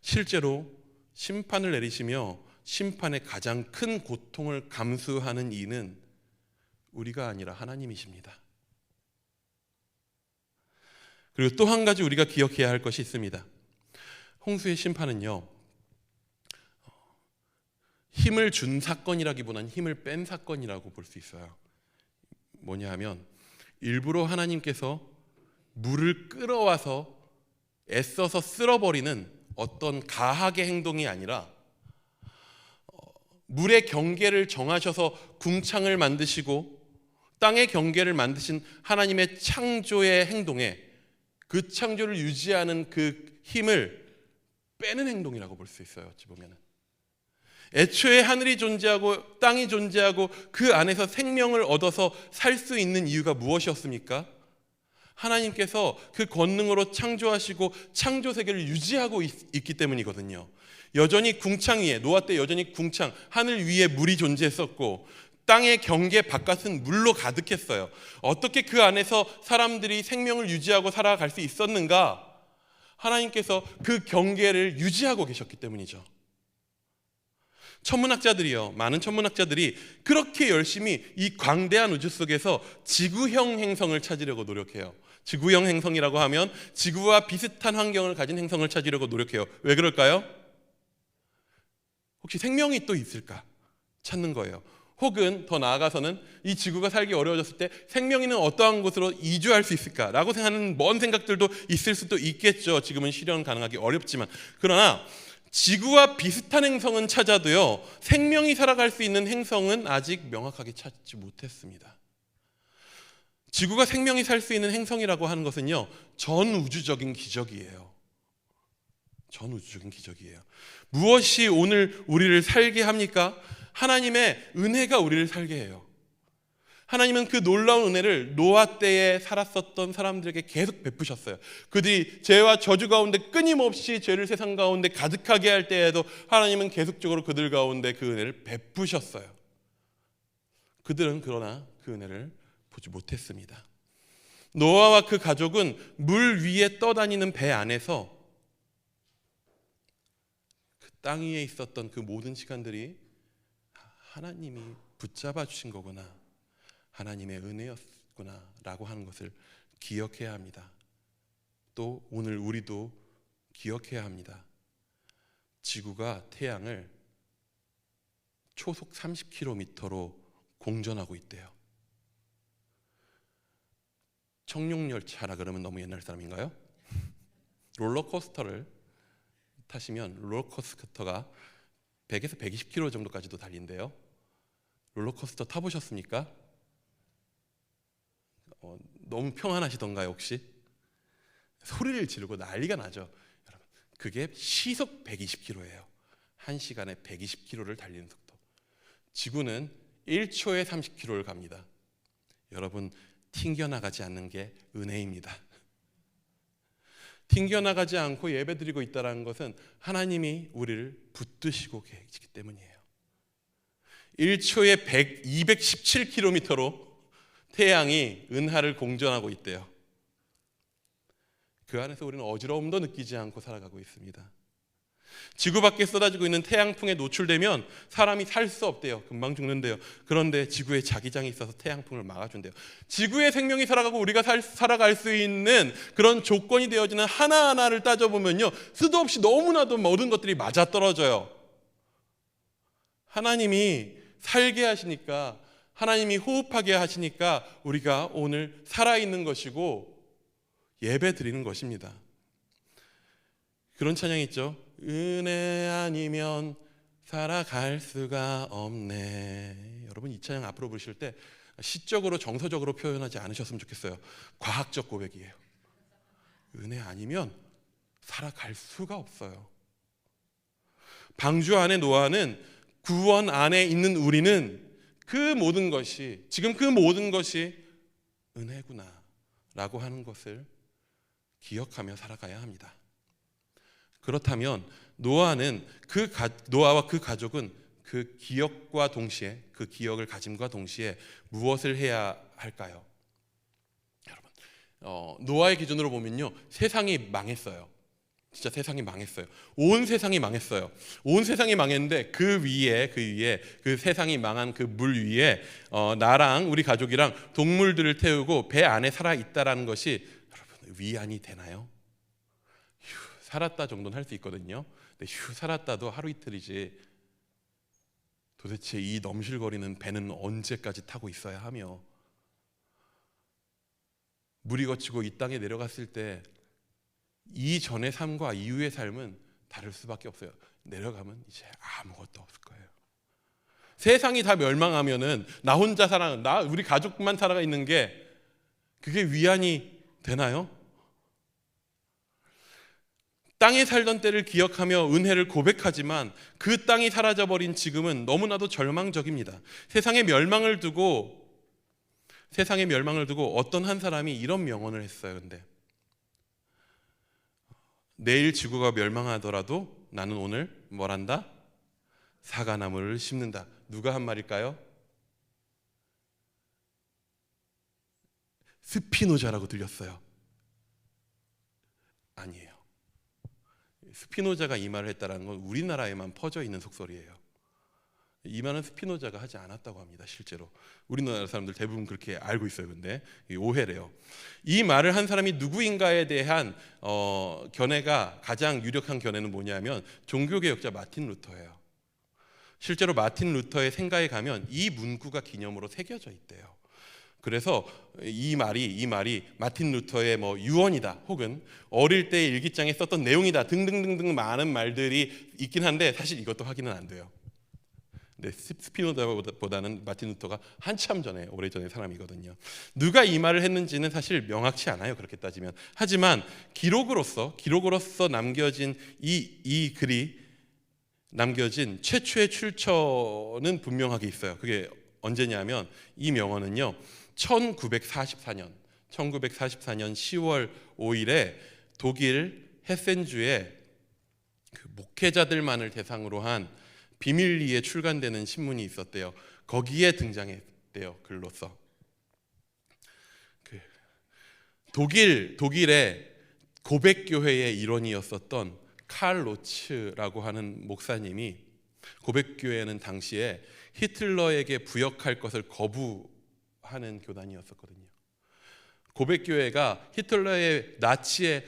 실제로 심판을 내리시며 심판의 가장 큰 고통을 감수하는 이는 우리가 아니라 하나님이십니다. 그리고 또 한 가지 우리가 기억해야 할 것이 있습니다. 홍수의 심판은요, 힘을 준 사건이라기보다는 힘을 뺀 사건이라고 볼 수 있어요. 뭐냐 하면, 일부러 하나님께서 물을 끌어와서 애써서 쓸어버리는 어떤 가학의 행동이 아니라, 물의 경계를 정하셔서 궁창을 만드시고 땅의 경계를 만드신 하나님의 창조의 행동에, 그 창조를 유지하는 그 힘을 빼는 행동이라고 볼 수 있어요. 어찌 보면은 애초에 하늘이 존재하고 땅이 존재하고 그 안에서 생명을 얻어서 살 수 있는 이유가 무엇이었습니까? 하나님께서 그 권능으로 창조하시고 창조 세계를 유지하고 있기 때문이거든요. 여전히 궁창 위에, 노아 때 여전히 궁창, 하늘 위에 물이 존재했었고 땅의 경계 바깥은 물로 가득했어요. 어떻게 그 안에서 사람들이 생명을 유지하고 살아갈 수 있었는가? 하나님께서 그 경계를 유지하고 계셨기 때문이죠. 천문학자들이요, 많은 천문학자들이 그렇게 열심히 이 광대한 우주 속에서 지구형 행성을 찾으려고 노력해요. 지구형 행성이라고 하면 지구와 비슷한 환경을 가진 행성을 찾으려고 노력해요. 왜 그럴까요? 혹시 생명이 또 있을까 찾는 거예요. 혹은 더 나아가서는 이 지구가 살기 어려워졌을 때 생명 있는 어떠한 곳으로 이주할 수 있을까라고 생각하는 먼 생각들도 있을 수도 있겠죠. 지금은 실현 가능하기 어렵지만. 그러나 지구와 비슷한 행성은 찾아도요, 생명이 살아갈 수 있는 행성은 아직 명확하게 찾지 못했습니다. 지구가 생명이 살 수 있는 행성이라고 하는 것은요, 전우주적인 기적이에요. 전우주적인 기적이에요. 무엇이 오늘 우리를 살게 합니까? 하나님의 은혜가 우리를 살게 해요. 하나님은 그 놀라운 은혜를 노아 때에 살았었던 사람들에게 계속 베푸셨어요. 그들이 죄와 저주 가운데 끊임없이 죄를 세상 가운데 가득하게 할 때에도 하나님은 계속적으로 그들 가운데 그 은혜를 베푸셨어요. 그들은 그러나 그 은혜를 보지 못했습니다. 노아와 그 가족은 물 위에 떠다니는 배 안에서 그 땅 위에 있었던 그 모든 시간들이 하나님이 붙잡아 주신 거구나, 하나님의 은혜였구나 라고 하는 것을 기억해야 합니다. 또 오늘 우리도 기억해야 합니다. 지구가 태양을 초속 30km로 공전하고 있대요. 청룡열차라 그러면 너무 옛날 사람인가요? 롤러코스터를 타시면 롤러코스터가 100에서 120km 정도까지도 달린대요. 롤러코스터 타보셨습니까? 너무 평안하시던가요 혹시? 소리를 지르고 난리가 나죠. 여러분, 그게 시속 120km예요. 1시간에 120km를 달리는 속도. 지구는 1초에 30km를 갑니다. 여러분, 튕겨나가지 않는 게 은혜입니다. 튕겨나가지 않고 예배드리고 있다는 것은 하나님이 우리를 붙드시고 계시기 때문이에요. 1초에 217km로 태양이 은하를 공전하고 있대요. 그 안에서 우리는 어지러움도 느끼지 않고 살아가고 있습니다. 지구 밖에 쏟아지고 있는 태양풍에 노출되면 사람이 살 수 없대요. 금방 죽는데요. 그런데 지구에 자기장이 있어서 태양풍을 막아준대요. 지구의 생명이 살아가고 우리가 살아갈 수 있는 그런 조건이 되어지는 하나하나를 따져보면요, 수도 없이 너무나도 모든 것들이 맞아떨어져요. 하나님이 살게 하시니까, 하나님이 호흡하게 하시니까 우리가 오늘 살아있는 것이고 예배 드리는 것입니다. 그런 찬양이 있죠. 은혜 아니면 살아갈 수가 없네. 여러분, 이 찬양 앞으로 부르실 때 시적으로 정서적으로 표현하지 않으셨으면 좋겠어요. 과학적 고백이에요. 은혜 아니면 살아갈 수가 없어요. 방주 안에 노아는 구원 안에 있는 우리는 그 모든 것이, 지금 그 모든 것이 은혜구나 라고 하는 것을 기억하며 살아가야 합니다. 그렇다면 노아와 그 가족은 그 기억과 동시에, 그 기억을 가짐과 동시에 무엇을 해야 할까요? 여러분, 노아의 기준으로 보면요, 세상이 망했어요. 진짜 세상이 망했어요. 온 세상이 망했어요. 온 세상이 망했는데 그 위에 그 세상이 망한 그 물 위에 나랑 우리 가족이랑 동물들을 태우고 배 안에 살아 있다라는 것이 여러분 위안이 되나요? 살았다 정도는 할 수 있거든요. 근데 살았다도 하루 이틀이지 도대체 이 넘실거리는 배는 언제까지 타고 있어야 하며, 물이 거치고 이 땅에 내려갔을 때 이전의 삶과 이후의 삶은 다를 수밖에 없어요. 내려가면 이제 아무것도 없을 거예요. 세상이 다 멸망하면은 나 혼자 우리 가족만 살아가 있는 게 그게 위안이 되나요? 땅에 살던 때를 기억하며 은혜를 고백하지만 그 땅이 사라져버린 지금은 너무나도 절망적입니다. 세상의 멸망을 두고 어떤 한 사람이 이런 명언을 했어요. 근데 내일 지구가 멸망하더라도 나는 오늘 뭘 한다? 사과나무를 심는다. 누가 한 말일까요? 스피노자라고 들렸어요. 아니에요. 스피노자가 이 말을 했다는 건 우리나라에만 퍼져 있는 속설이에요. 이 말은 스피노자가 하지 않았다고 합니다. 실제로 우리나라 사람들 대부분 그렇게 알고 있어요. 근데 오해래요. 이 말을 한 사람이 누구인가에 대한 견해가, 가장 유력한 견해는 뭐냐면 종교개혁자 마틴 루터예요. 실제로 마틴 루터의 생가에 가면 이 문구가 기념으로 새겨져 있대요. 그래서 이 말이 마틴 루터의 유언이다, 혹은 어릴 때 일기장에 썼던 내용이다 등등등등 많은 말들이 있긴 한데 사실 이것도 확인은 안 돼요. 근데 스피노자보다는 마틴 루터가 한참 전에, 오래전의 사람이거든요. 누가 이 말을 했는지는 사실 명확치 않아요. 그렇게 따지면. 하지만 기록으로서 남겨진 이 글이 남겨진 최초의 출처는 분명하게 있어요. 그게 언제냐면 이 명언은요, 1944년 10월 5일에 독일 헤센주에 그 목회자들만을 대상으로 한 비밀리에 출간되는 신문이 있었대요. 거기에 등장했대요. 글로써. 독일의 고백교회의 일원이었었던 칼 로츠라고 하는 목사님이, 고백교회는 당시에 히틀러에게 부역할 것을 거부하는 교단이었었거든요. 고백교회가 히틀러의 나치에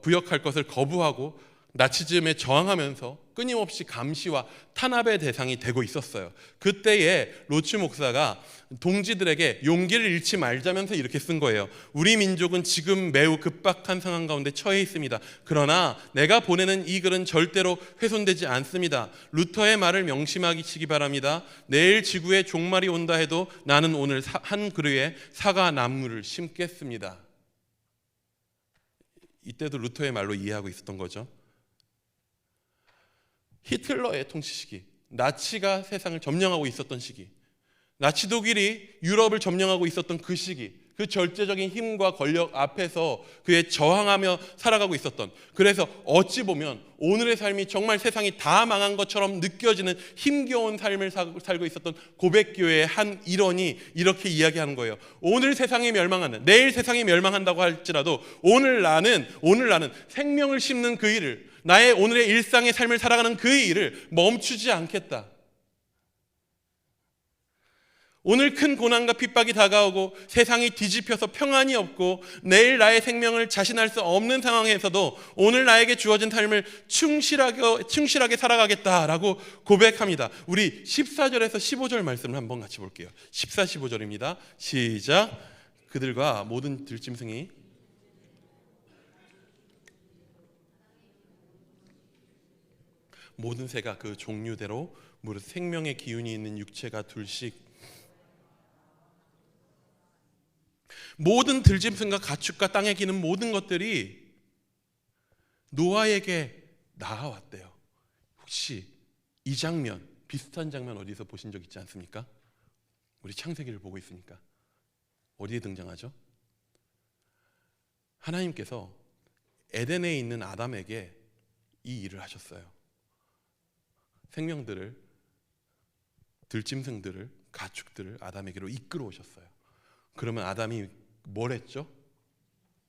부역할 것을 거부하고 나치즘에 저항하면서 끊임없이 감시와 탄압의 대상이 되고 있었어요. 그때에 로츠 목사가 동지들에게 용기를 잃지 말자면서 이렇게 쓴 거예요. 우리 민족은 지금 매우 급박한 상황 가운데 처해 있습니다. 그러나 내가 보내는 이 글은 절대로 훼손되지 않습니다. 루터의 말을 명심하시기 바랍니다. 내일 지구에 종말이 온다 해도 나는 오늘 한 그루에 사과나무를 심겠습니다. 이때도 루터의 말로 이해하고 있었던 거죠. 히틀러의 통치 시기, 나치가 세상을 점령하고 있었던 시기, 나치 독일이 유럽을 점령하고 있었던 그 시기, 그 절대적인 힘과 권력 앞에서 그에 저항하며 살아가고 있었던, 그래서 어찌 보면 오늘의 삶이 정말 세상이 다 망한 것처럼 느껴지는 힘겨운 삶을 살고 있었던 고백교회의 한 일원이 이렇게 이야기하는 거예요. 오늘 세상이 멸망하는, 내일 세상이 멸망한다고 할지라도 오늘 나는 생명을 심는 그 일을, 나의 오늘의 일상의 삶을 살아가는 그 일을 멈추지 않겠다. 오늘 큰 고난과 핍박이 다가오고 세상이 뒤집혀서 평안이 없고 내일 나의 생명을 자신할 수 없는 상황에서도 오늘 나에게 주어진 삶을 충실하게 살아가겠다라고 고백합니다. 우리 14절에서 15절 말씀을 한번 같이 볼게요. 14, 15절입니다. 시작. 그들과 모든 들짐승이 모든 새가 그 종류대로 무릇 생명의 기운이 있는 육체가 둘씩, 모든 들짐승과 가축과 땅에 기는 모든 것들이 노아에게 나아왔대요. 혹시 이 장면, 비슷한 장면 어디서 보신 적 있지 않습니까? 우리 창세기를 보고 있으니까. 어디에 등장하죠? 하나님께서 에덴에 있는 아담에게 이 일을 하셨어요. 생명들을, 들짐승들을, 가축들을 아담에게로 이끌어 오셨어요. 그러면 아담이 뭘 했죠?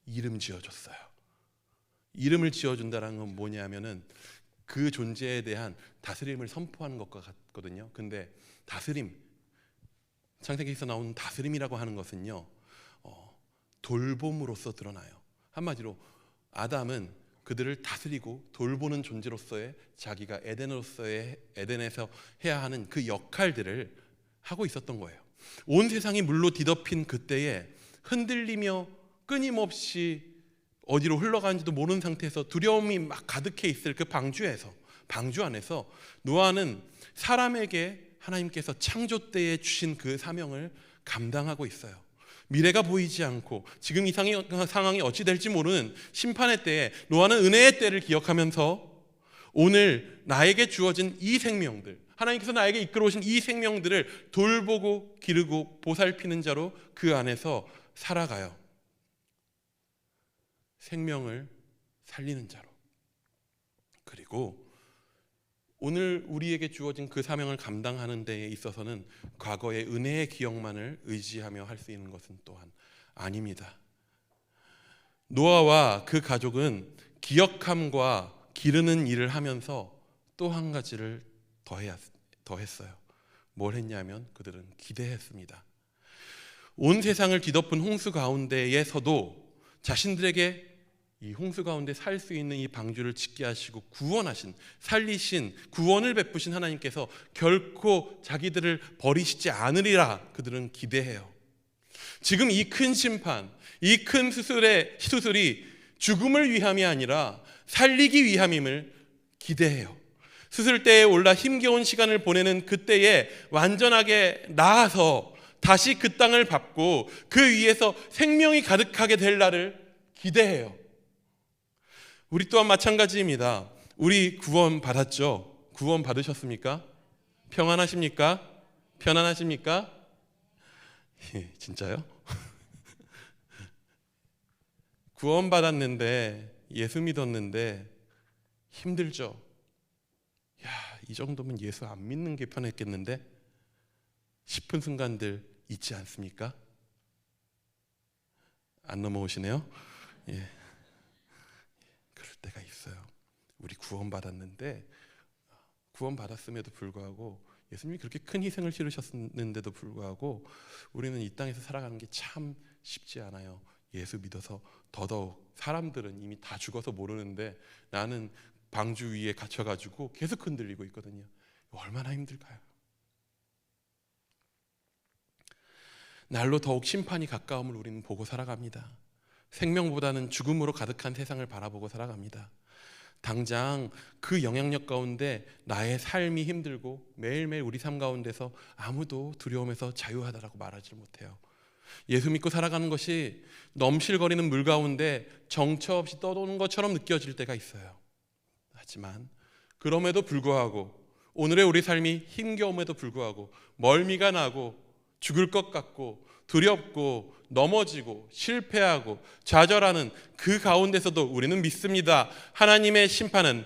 이름 지어줬어요. 이름을 지어준다는 건 뭐냐면은 그 존재에 대한 다스림을 선포하는 것과 같거든요. 근데 다스림, 창세기에서 나오는 다스림이라고 하는 것은요, 돌봄으로서 드러나요. 한마디로 아담은 그들을 다스리고 돌보는 존재로서의, 자기가 에덴에서 해야 하는 그 역할들을 하고 있었던 거예요. 온 세상이 물로 뒤덮인 그때에 흔들리며 끊임없이 어디로 흘러가는지도 모르는 상태에서 두려움이 막 가득해 있을 그 방주 안에서 노아는 사람에게 하나님께서 창조 때에 주신 그 사명을 감당하고 있어요. 미래가 보이지 않고 지금 이 상황이 어찌 될지 모르는 심판의 때에 노아는 은혜의 때를 기억하면서 오늘 나에게 주어진 이 생명들, 하나님께서 나에게 이끌어 오신 이 생명들을 돌보고 기르고 보살피는 자로 그 안에서 살아가요. 생명을 살리는 자로. 그리고 오늘 우리에게 주어진 그 사명을 감당하는 데에 있어서는 과거의 은혜의 기억만을 의지하며 할 수 있는 것은 또한 아닙니다. 노아와 그 가족은 기억함과 기르는 일을 하면서 또 한 가지를 더했어요. 뭘 했냐면 그들은 기대했습니다. 온 세상을 뒤덮은 홍수 가운데에서도 자신들에게 이 홍수 가운데 살 수 있는 이 방주를 짓게 하시고 구원하신, 살리신, 구원을 베푸신 하나님께서 결코 자기들을 버리시지 않으리라 그들은 기대해요. 지금 이 큰 심판, 이 큰 수술이 죽음을 위함이 아니라 살리기 위함임을 기대해요. 수술대에 올라 힘겨운 시간을 보내는 그때에 완전하게 나아서 다시 그 땅을 밟고 그 위에서 생명이 가득하게 될 날을 기대해요. 우리 또한 마찬가지입니다. 우리 구원 받았죠? 구원 받으셨습니까? 평안하십니까? 편안하십니까? 진짜요? 구원 받았는데, 예수 믿었는데 힘들죠? 야, 이 정도면 예수 안 믿는 게 편했겠는데 싶은 순간들 있지 않습니까? 안 넘어오시네요. 예. 그럴 때가 있어요. 우리 구원받았는데, 구원받았음에도 불구하고 예수님이 그렇게 큰 희생을 치르셨는데도 불구하고 우리는 이 땅에서 살아가는 게 참 쉽지 않아요. 예수 믿어서 더더욱. 사람들은 이미 다 죽어서 모르는데 나는 방주 위에 갇혀가지고 계속 흔들리고 있거든요. 얼마나 힘들까요? 날로 더욱 심판이 가까움을 우리는 보고 살아갑니다. 생명보다는 죽음으로 가득한 세상을 바라보고 살아갑니다. 당장 그 영향력 가운데 나의 삶이 힘들고 매일매일 우리 삶 가운데서 아무도 두려움에서 자유하다라고 말하지 못해요. 예수 믿고 살아가는 것이 넘실거리는 물 가운데 정처 없이 떠도는 것처럼 느껴질 때가 있어요. 하지만 그럼에도 불구하고 오늘의 우리 삶이 힘겨움에도 불구하고 멀미가 나고 죽을 것 같고 두렵고 넘어지고 실패하고 좌절하는 그 가운데서도 우리는 믿습니다. 하나님의 심판은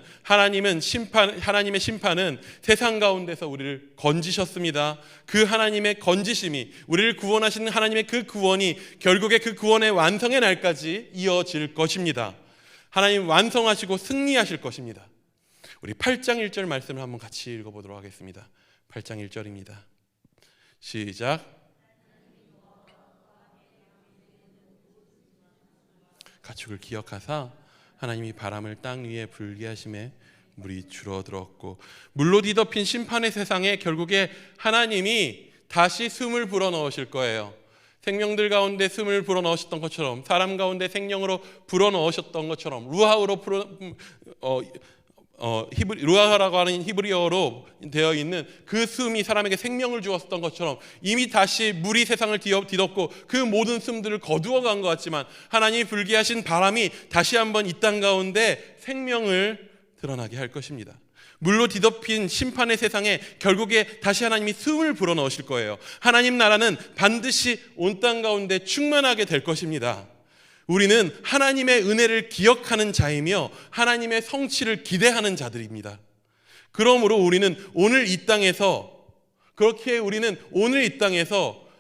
세상 가운데서 우리를 건지셨습니다. 그 하나님의 건지심이, 우리를 구원하시는 하나님의 그 구원이 결국에 그 구원의 완성의 날까지 이어질 것입니다. 하나님 완성하시고 승리하실 것입니다. 우리 8장 1절 말씀을 한번 같이 읽어보도록 하겠습니다. 8장 1절입니다. 시작. 가축을 기억하사 하나님이 바람을 땅 위에 불게 하심에 물이 줄어들었고, 물로 뒤덮인 심판의 세상에 결국에 하나님이 다시 숨을 불어넣으실 거예요. 생명들 가운데 숨을 불어넣으셨던 것처럼, 사람 가운데 생명으로 불어넣으셨던 것처럼, 루아하라고 하는 히브리어로 되어 있는 그 숨이 사람에게 생명을 주었던 것처럼 이미 다시 물이 세상을 뒤덮고 그 모든 숨들을 거두어간 것 같지만 하나님이 불게 하신 바람이 다시 한번 이 땅 가운데 생명을 드러나게 할 것입니다. 물로 뒤덮인 심판의 세상에 결국에 다시 하나님이 숨을 불어넣으실 거예요. 하나님 나라는 반드시 온 땅 가운데 충만하게 될 것입니다. 우리는 하나님의 은혜를 기억하는 자이며 하나님의 성취를 기대하는 자들입니다. 그러므로 우리는 오늘 이 땅에서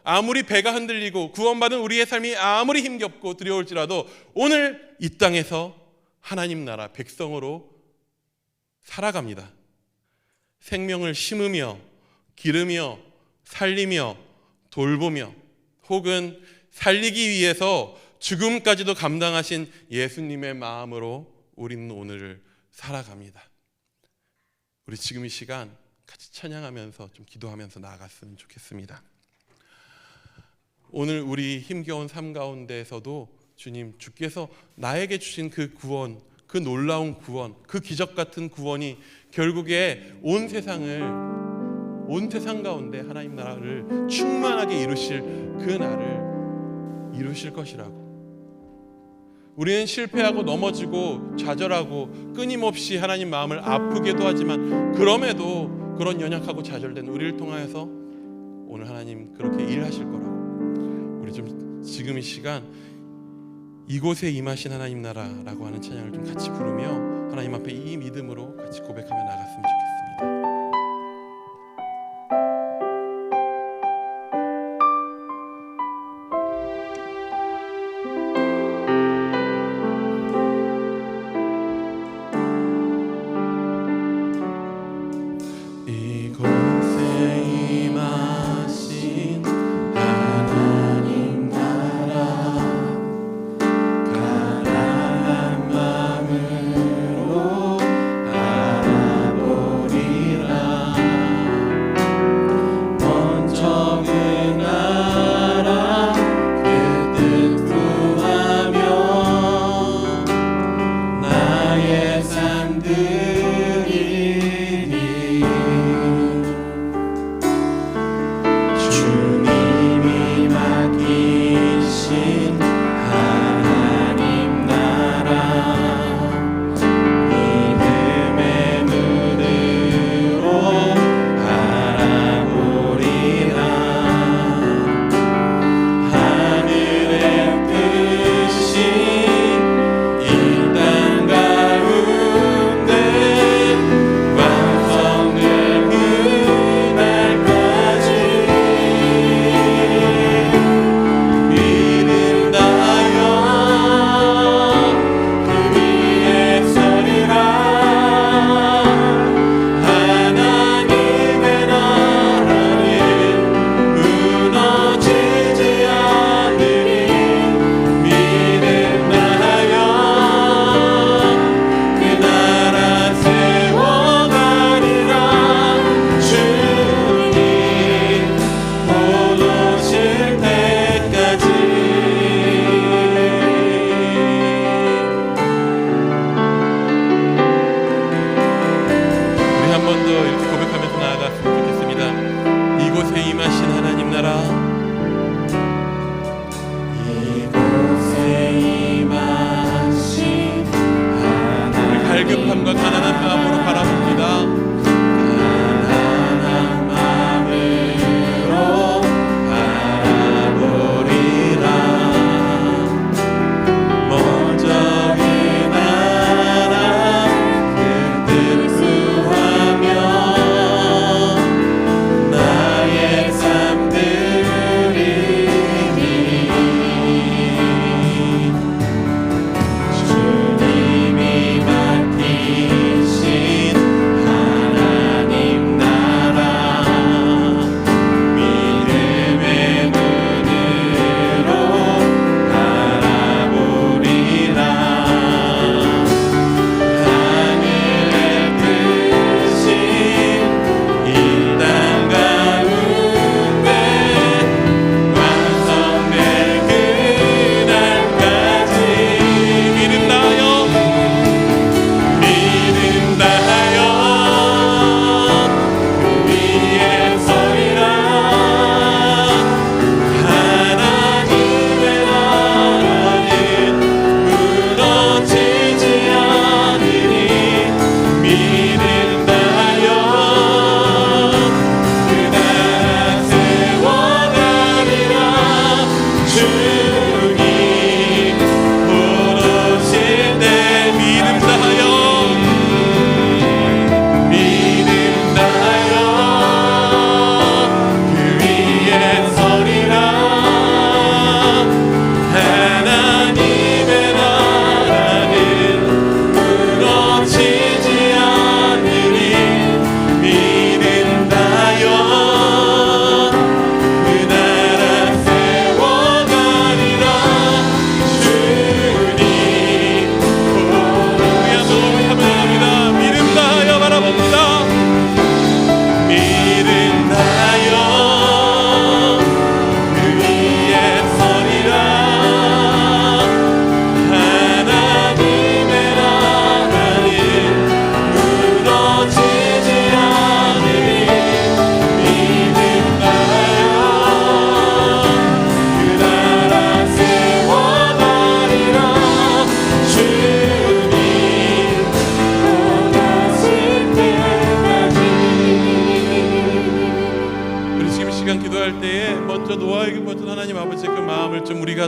아무리 배가 흔들리고 구원받은 우리의 삶이 아무리 힘겹고 두려울지라도 오늘 이 땅에서 하나님 나라 백성으로 살아갑니다. 생명을 심으며 기르며 살리며 돌보며 혹은 살리기 위해서 죽음까지도 감당하신 예수님의 마음으로 우리는 오늘을 살아갑니다. 우리 지금 이 시간 같이 찬양하면서 좀 기도하면서 나아갔으면 좋겠습니다. 오늘 우리 힘겨운 삶 가운데에서도 주님, 주께서 나에게 주신 그 구원, 그 놀라운 구원, 그 기적 같은 구원이 결국에 온 세상 가운데 하나님 나라를 충만하게 이루실 그 날을 이루실 것이라고. 우리는 실패하고 넘어지고 좌절하고 끊임없이 하나님 마음을 아프게도 하지만 그럼에도 그런 연약하고 좌절된 우리를 통하여서 오늘 하나님 그렇게 일하실 거라고. 우리 좀 지금 이 시간 이곳에 임하신 하나님 나라라고 하는 찬양을 좀 같이 부르며 하나님 앞에 이 믿음으로 같이 고백하며 나갔으면 좋겠습니다. 바라보리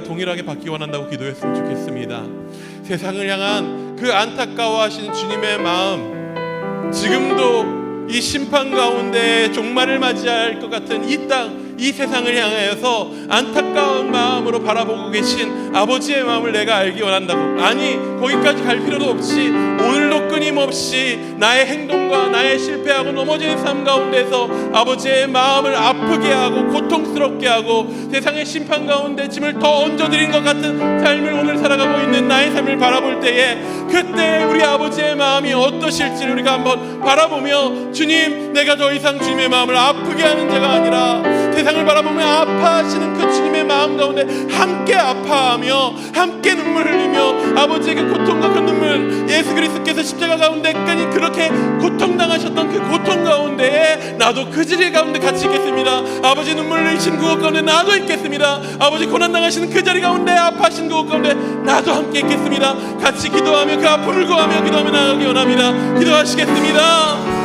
동일하게 받기 원한다고 기도했으면 좋겠습니다. 세상을 향한 그 안타까워하시는 주님의 마음, 지금도 이 심판 가운데 종말을 맞이할 것 같은 이 땅, 이 세상을 향하여서 안타까운 마음으로 바라보고 계신 아버지의 마음을 내가 알기 원한다고. 아니, 거기까지 갈 필요도 없이 오늘도 끊임없이 나의 행동과 나의 실패하고 넘어지는 삶 가운데서 아버지의 마음을 아프게 하고 고통스럽게 하고 세상의 심판 가운데 짐을 더 얹어드린 것 같은 삶을 오늘 살아가고 있는 나의 삶을 바라볼 때에, 그때 우리 아버지의 마음이 어떠실지를 우리가 한번 바라보며, 주님, 내가 더 이상 주님의 마음을 아프게 하는 자가 아니라 세상을 바라보며 아파하시는 그 주님의 마음 가운데 함께 아파하며 함께 눈물 흘리며 아버지의 그 고통과 그 눈물, 예수 그리스도께서 십자가 가운데까지 그렇게 고통당하셨던 그 고통 가운데에 나도 그 자리 가운데 같이 있겠습니다. 아버지 눈물 흘리신 그곳 가운데 나도 있겠습니다. 아버지 고난당하시는 그 자리 가운데 아파하신 그곳 가운데 나도 함께 있겠습니다. 같이 기도하며 그 아픔을 구하며 기도하며 나가기 원합니다. 기도하시겠습니다.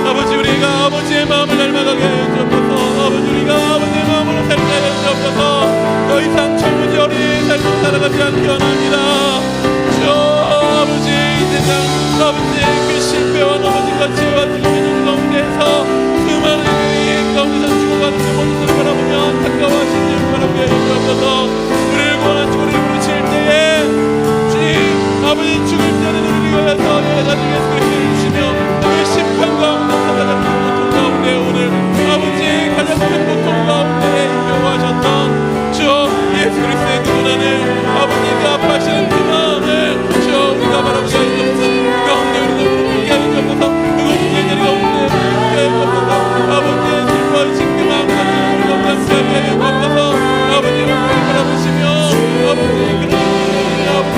아버지, 우리가 아버지의 마음을 닮아가게 하여 주옵소서. 아버지, 우리가 아버지의 마음으로 살게 하여 주옵소서. 더 이상 철부지 어린 삶을 살아가지 않게 원합니다. 주 아버지, 이 세상 아버지 그 실패와 넘어짐과 죄와 죽음의 가운데서 그 많은 이 가운데서 죽어가는 그 모습을 바라보며 안타까워하신 주님 바라보게 하여 주옵소서. 우리를 구원한 주 우리를 부르실 때에 주님 아버지 죽을 때는 우리를 위하여서 내가 예수 그리스도를 주시며 그 심판 가운데 살아가는 고통 가운데 오늘 아버지 가장 큰 고통 가운데 인정하셨던 주 예수 그리스도의 그 고난을 아버지가 아파하시는 그 마음을 주 우리가 바라보게 하옵소서. 그 가운데 우리도 부르게 하여 주옵소서. 그곳의 자리 가운데 부르게 하여 주옵소서. 아버지의 슬퍼하신 그 마음 가운데 우리가 함께 하여 주옵소서. 아버지를 바라보시며 아버지 그 아버지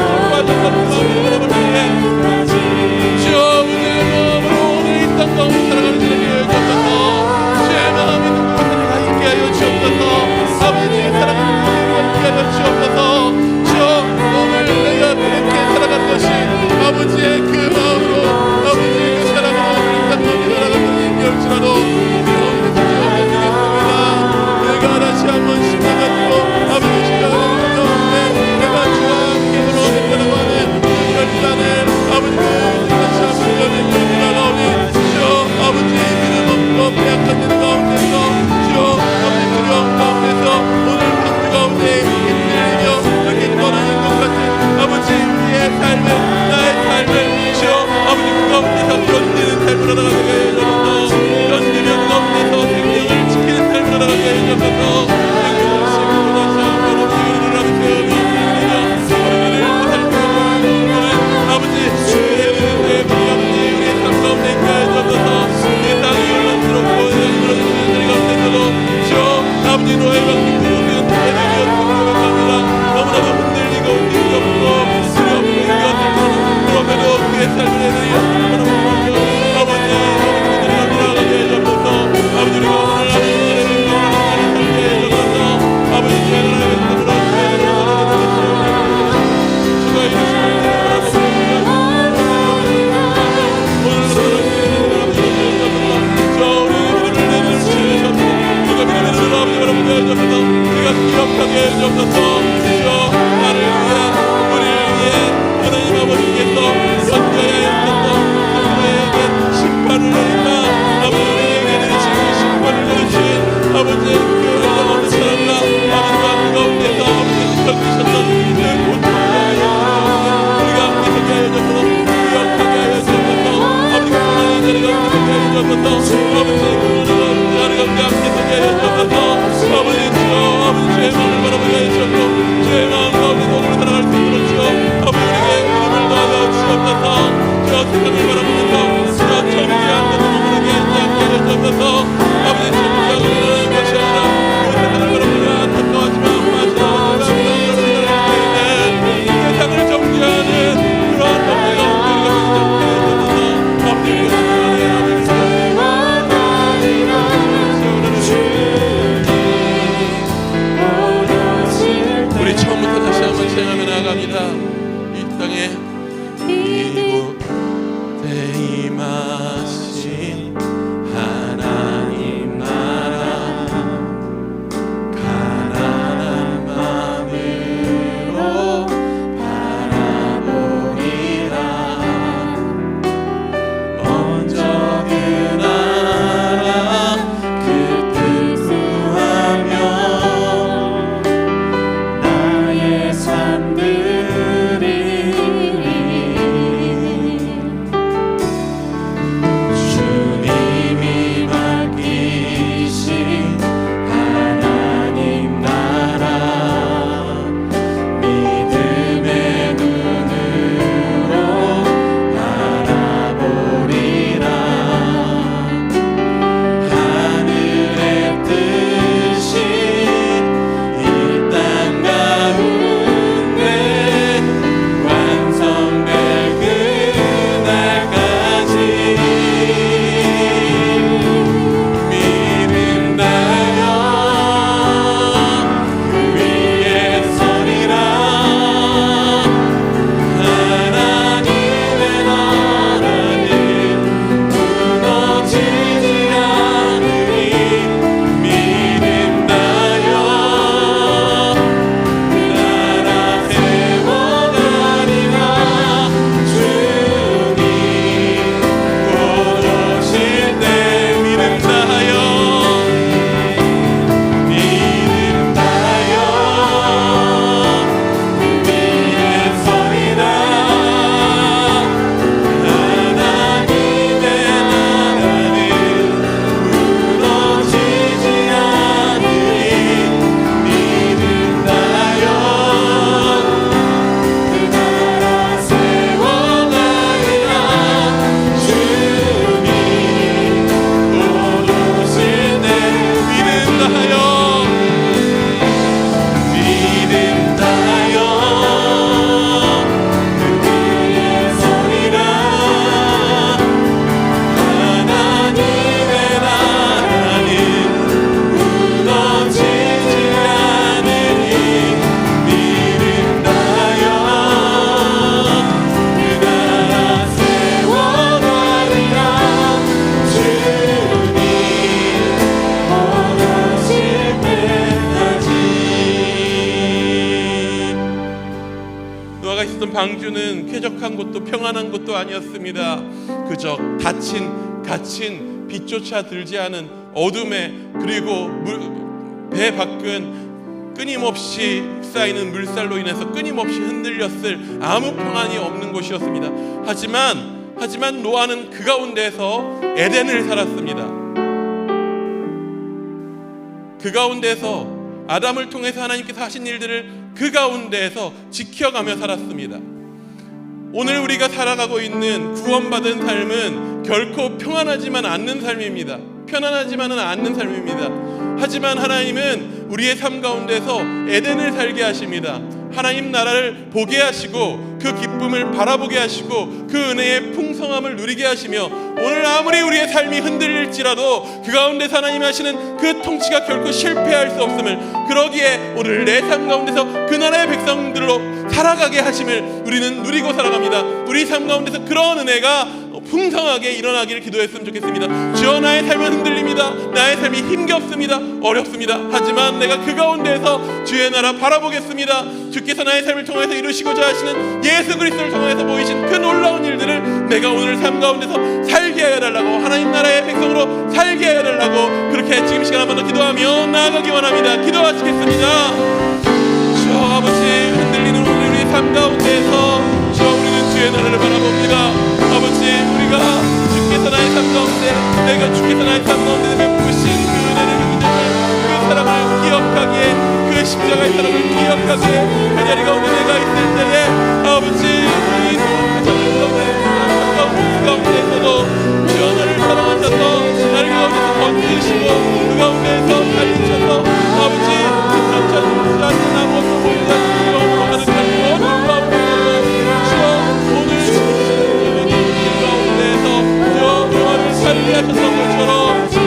슬퍼하셨던 그 마음을 바라볼 때에 땅 가운데 살아가는 자들이 여겨져서 주의 마음이 누구보다 내가 있게 하여 주옵소서. 아버지 주의 사랑하는 자들이 있게 하여 주옵소서. 주 오늘 내가 그렇게 살아가는 것이 아버지의 그 마음으로 아버지의 그 사랑으로 이 땅 가운데 살아가는 일이올지라도 주님 되겠습니다. 내가 다시 한번 심어가지고 아버지 십자가를 가운데 내가 주와 함께 걸어오겠다고 하는 그 결단을 아버지 다시 한번 열어주시라오니 아버지 믿음 없고 배약한 일 가운데서 주여 아버지 두려움 가운데서 오늘 방주 가운데 힘들며 이렇게 떠나는 것 같은 아버지 우리의 삶을 나의 삶을 주여 아버지 그 가운데서 견디는 삶을 알아가게 해주셔서 견디며 가운데서 생명을 지키는 삶을 알아가게 해주셔서 아버지 노예가 그곳은 대적이었음을 고백합니다. 너무나도 흔들리고 흔들리고 없고 두렵고 이겼을 그럼에도 그의 삶을 내드리었음을 바라보며 아버지 그들이 나가게 해주셔서 아버지 우리가 오늘 하나님의 능력을 살게 해주셔서 아버지 주의 나라의 능력으로 주가 이루시는 우리가 기억하게 해주옵소서. 주여 나를 위해 우리를 위해 하나님 아버지께서 견뎌야 했었던 우리에게 심판을 내린다. 아버지 우리에게 내리신 그 심판을 내리신 아버지의 그 어려운 사랑과 아버지와 그 가운데서 아버지께서 견디셨던 그 고통과 우리가 함께 서게 하여 주옵소서. 기억하게 하여 주옵소서. 아버지 그 고난의 자리 가운데 서게 하여 주옵소서. 아버지 그 고난의 자리 가운데 함께 서게 하여 주옵소서. 아버지 주의 마음을 바라보게 해주셨고 주의 마음 가운데 오늘 살아갈 수 있도록 주여 아버지 우리에게 믿음을 더하여 주옵소서. 주여 세상을 바라보면서 주여 천지한 것을 머무르게 하지 않게 해주옵소서. 아버지 천지하고 일어나는 것이 아니라 그 세상을 바라보며 안타까워하지만 아파하시는 세상을 정죄하는 그러한 법대 가운데 우리가 되지 않게 해주옵소서. 아버지 우리가 우리 처음부터 다시 한번 시행하며 나아갑니다. 이 땅에 이곳에 임하신 하나님 나라 가난한 마음이 유다가 있었던 방주는 쾌적한 곳도 평안한 곳도 아니었습니다. 그저 갇힌 빛조차 들지 않은 어둠에, 그리고 배 밖은 끊임없이 쌓이는 물살로 인해서 끊임없이 흔들렸을 아무 평안이 없는 곳이었습니다. 하지만 노아는 그 가운데에서 에덴을 살았습니다. 그 가운데에서 아담을 통해서 하나님께서 하신 일들을 그 가운데에서 지켜가며 살았습니다. 오늘 우리가 살아가고 있는 구원받은 삶은 결코 평안하지만 않는 삶입니다. 편안하지만은 않는 삶입니다. 하지만 하나님은 우리의 삶 가운데서 에덴을 살게 하십니다. 하나님 나라를 보게 하시고 그 기쁨을 바라보게 하시고 그 은혜의 풍성함을 누리게 하시며, 오늘 아무리 우리의 삶이 흔들릴지라도 그 가운데서 하나님 하시는 그 통치가 결코 실패할 수 없음을, 그러기에 오늘 내 삶 가운데서 그 나라의 백성들로 살아가게 하심을 우리는 누리고 살아갑니다. 우리 삶 가운데서 그런 은혜가 풍성하게 일어나기를 기도했으면 좋겠습니다. 주여, 나의 삶은 흔들립니다. 나의 삶이 힘겹습니다. 어렵습니다. 하지만 내가 그 가운데에서 주의 나라 바라보겠습니다. 주께서 나의 삶을 통해서 이루시고자 하시는 예수 그리스도를 통해서 보이신 그 놀라운 일들을 내가 오늘 삶 가운데서 살게 하여 달라고, 하나님 나라의 백성으로 살게 하여 달라고, 그렇게 지금 시간 한번 더 기도하며 나아가기 원합니다. 기도하시겠습니다. 주여 아버지, 흔들리는 오늘 우리의 삶 가운데에서 주여 우리는 주의 나라를 바라봅니다. 아버지, 우리가 주께서 나의 삶 가운데, 내가 주께서 나의 삶 가운데 베푸신 그 은혜를, 그 사랑을 기억하기에, 그 십자가의 사랑을 기억하기에, 그 자리 가운데 내가 있을 때에 아버지, 이 가운데에서도 주여 나를 사랑하셔서 나를 가운데서 건지시고 그 가운데에서 살리셔서 아버지, 그 천천히 아무것도 보이지 않는 영으로 가는 삶을 놀라운 주여 오늘 살게 하셨던 것처럼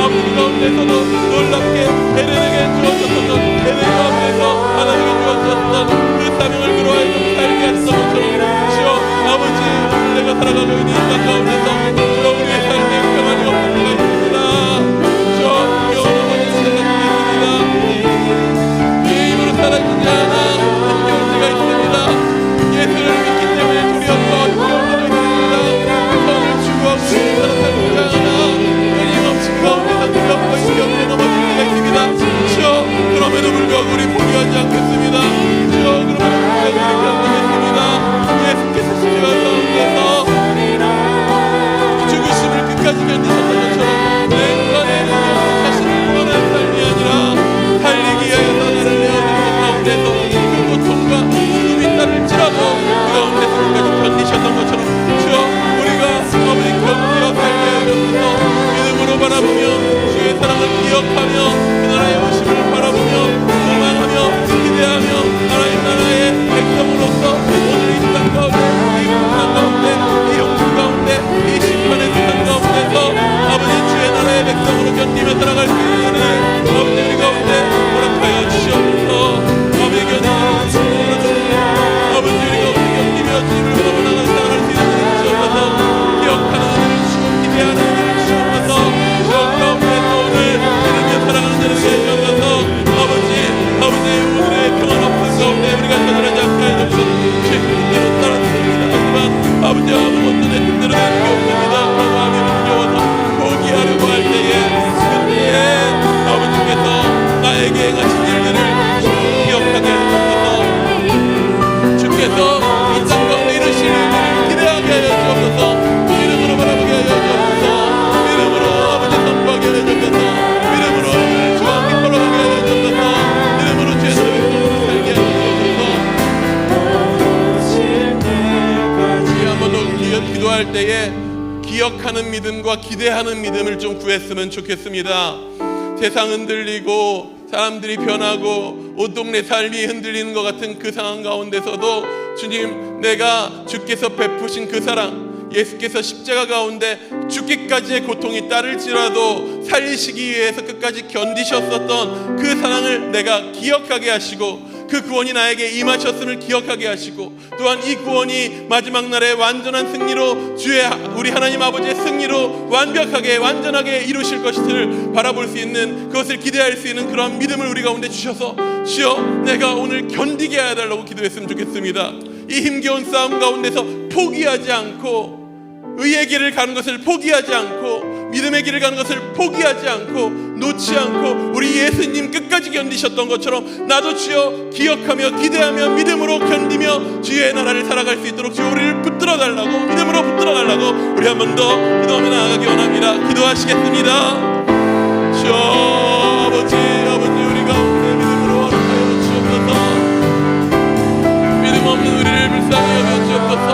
아버지 가운데서도 놀랍게 에덴에게 주었었던, 에덴 가운데서 하나님께 주었었던 그 사명을 그로하여 살게 하셨던 것처럼 주여 아버지, 내가 살아가고 있는 이 땅 가운데서 주여 우리의 삶에 평안이 없는 때가 있습니다. 주여 영원한 것을 생각하겠습니다. 주의 힘으로 사라지지 않아 힘겨울 때가 있습니다. 예수를 믿기 때문에 두려움과 힘겨울 때도 있습니다. 오늘 주와 우리의 살아가고자 하나 끊임없이 그 가운데서 두려움과 힘겨울에 넘어질 때가 있습니다. 주여 그럼에도 불구하고 우리 포기하지 않겠습니다. 주여 그럼에도 불구하고 우리 견디겠습니다. 예수께서 십자가 가운데서 죽으심을 끝까지 견디셨던 것처럼 내가 내 능력으로 자신을 구원하는 삶이 아니라 살리기 위하여서 나를 내어주신 가운데서 그 고통과 죽음이 따를지라도 그 가운데서 끝까지 견디셨던 것처럼 주여 우리가 아버지 견디어 살게 하여주소서. 믿음으로 바라보며 주의 사랑을 기억하며 그 나라의 오심을 바라보며 소망하며 기대하며 하나님 나라의 백성으로서 오늘 이 세상 가운데, 이 세상 가운데, 이 형통 가운데, 이 심판의 세상 가운데서 아버지 주의 나라의 백성으로 견디며 살아갈 수 있는 아버지 우리 가운데 허락하여 주시옵소서. 아버지 견디며 주시옵소서. 아버지 우리 가운데 견디며 주님을 바라보 나아갈 수 있는 은혜를 주시옵소서. 기억하는 은혜를 주시고 기대하는 은혜를 주시옵소서. 주 가운데서 오늘 믿으며 살아가는 자를 주시옵소서. 아버지 오늘의 평안없는 가운데 우리가 전환하지 않게 해주셔서 주의 뜻대로 따랐습니다. 하지만 아버지 아무것도 내 뜻대로 될 게 없습니다. 마음이 무거워서 포기하려고 할 때에 그때에 아버지께서 나에게 행하신 일들을 기억하게 해주셔서 주께서 이 땅 가운데 이루실 일들을 기대하게 하여 주옵소서. 믿음으로 바라보게 하여 주옵소서. 믿음으로 아버지 선포하게 하여 주옵소서. 믿음으로 주와 함께 걸어가게 하여 주옵소서. 믿음으로 주의 나라의 백성으로 살게 하여 주옵소서. 우리 한 번 더 기도할 때에 기억하는 믿음과 기대하는 믿음을 좀 구했으면 좋겠습니다. 세상 흔들리고 사람들이 변하고 온 동네 삶이 흔들리는 것 같은 그 상황 가운데서도 주님, 내가 주께서 베푸신 그 사랑, 예수께서 십자가 가운데 죽기까지의 고통이 따를지라도 살리시기 위해서 끝까지 견디셨었던 그 사랑을 내가 기억하게 하시고 그 구원이 나에게 임하셨음을 기억하게 하시고, 또한 이 구원이 마지막 날의 완전한 승리로 주의 우리 하나님 아버지의 승리로 완벽하게 완전하게 이루실 것을 바라볼 수 있는, 그것을 기대할 수 있는 그런 믿음을 우리 가운데 주셔서 주여 내가 오늘 견디게 해달라고 기도했으면 좋겠습니다. 이 힘겨운 싸움 가운데서 포기하지 않고 의의 길을 가는 것을 포기하지 않고 믿음의 길을 가는 것을 포기하지 않고 놓지 않고 우리 예수님 끝까지 견디셨던 것처럼 나도 주여 기억하며 기대하며 믿음으로 견디며 주의 나라를 살아갈 수 있도록 주여 우리를 붙들어 달라고 믿음으로 붙들어 달라고 우리 한 번 더 기도하며 나아가기 원합니다. 기도하시겠습니다. 주여 아버지 우리 가운데 믿음으로 허락하여 주옵소서. 믿음 없는 우리를 불쌍히 여겨 주옵소서.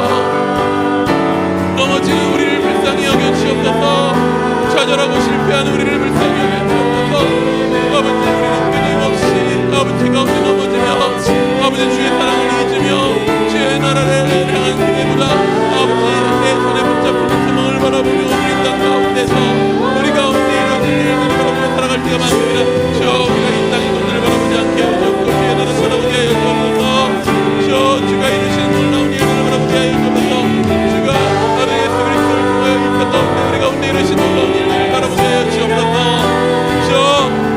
넘어지는 우리를 불쌍히 여겨 주옵소서. 좌절하고 실패하는 우리를 불쌍히 여겨 주옵소서. 아버지 우리는 끊임없이 아버지 가운데 넘어지며 아버지 주의 사랑을 잊으며 주의 나라를 향한 기대보다 아버지 내 손에 붙잡힌 소망을 바라보며 우리 땅 가운데서 우리 가운데 이루어진 일들을 바라보며 살아갈 때가 많습니다. 주여 우리가 이 땅의 것들을 바라보지 않게 하여 주옵고 주의 나라를 바라보게 하여 주옵소서. 주여 주가 이루시는 놀라운 일들을 바라보게 하여 주옵소서. 주가 나를 예수 그리스도를 통하여 이 땅 가운데 우리 가운데 이루신 놀라운 일들을 바라보게 하여 주옵소서. 주여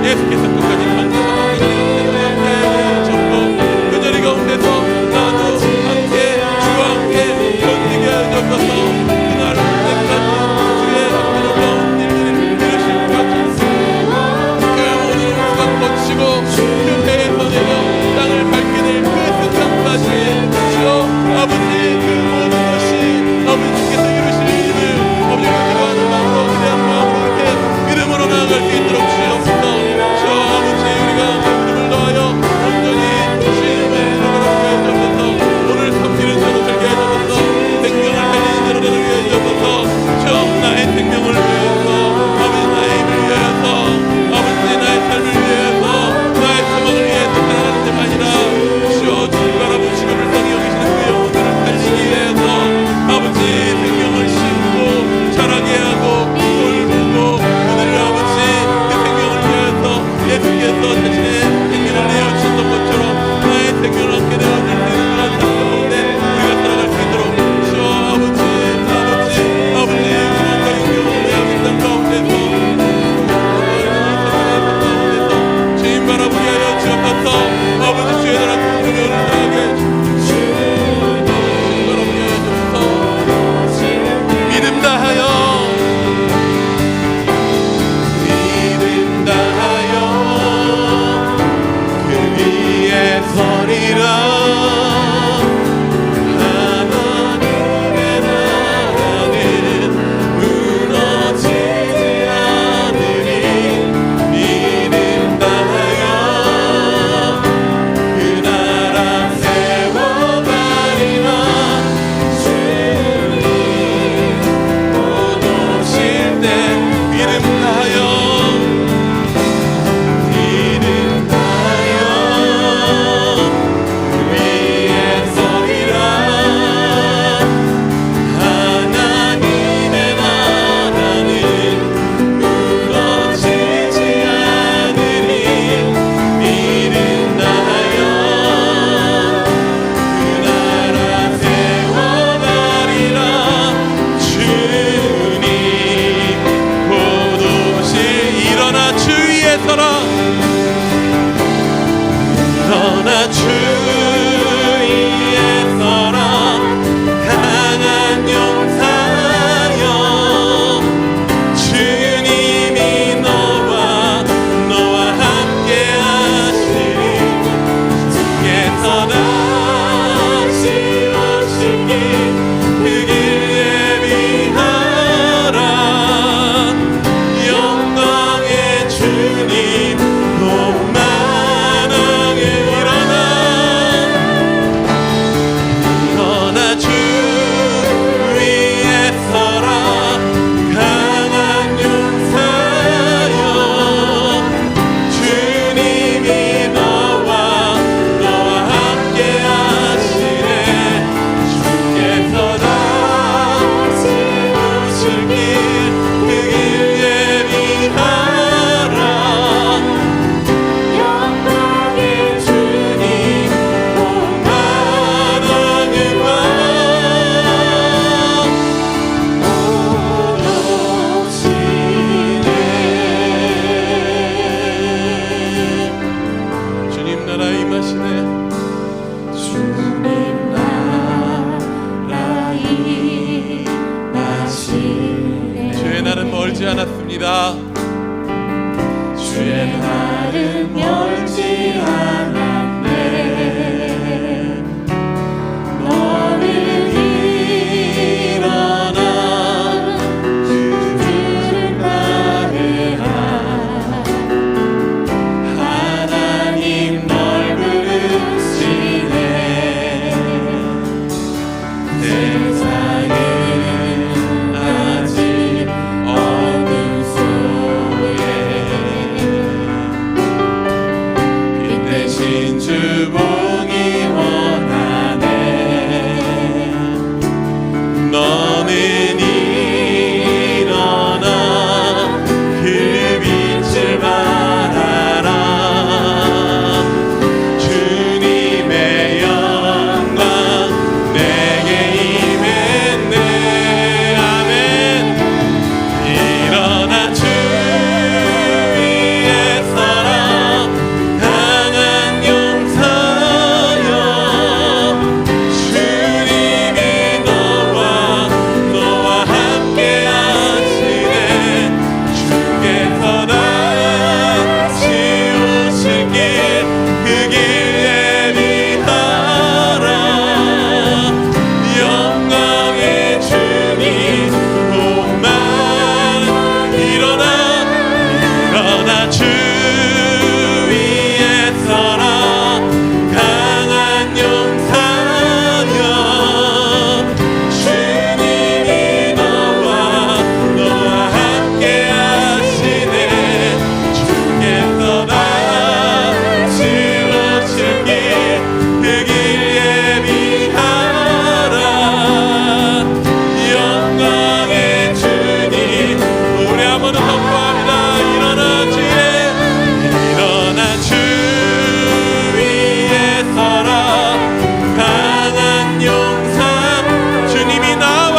예수께서 끝까지 반드시 그 자리 가운데서 기도합니다. 주의 날은 멀지 않았네. 너는 일어나 주를 따르라. 하나님 널 부르시네. 세상은 아직 어둠 속에 빛 대신 주 보기 원하네. 너는 일어나 그 빛을 바라라. 주님의 영광 내게 임했네. 아멘. 일어나 주 위에 서라. 강한 용사여. 주님이 너와 함께 하시네. 주께서 다시 오실 길 그 길 예비하라. 영광의 주님 복만 일어나 주 위에 서라. 강한 용사여. 주님이 너와 함께 하시네. 주께서 다시 오실 길 그 길 예비하라. 영광의 주님 우리 한번 더 선포합니다. 일어나 주 위에 서라. 강한 용사. 주님이 나와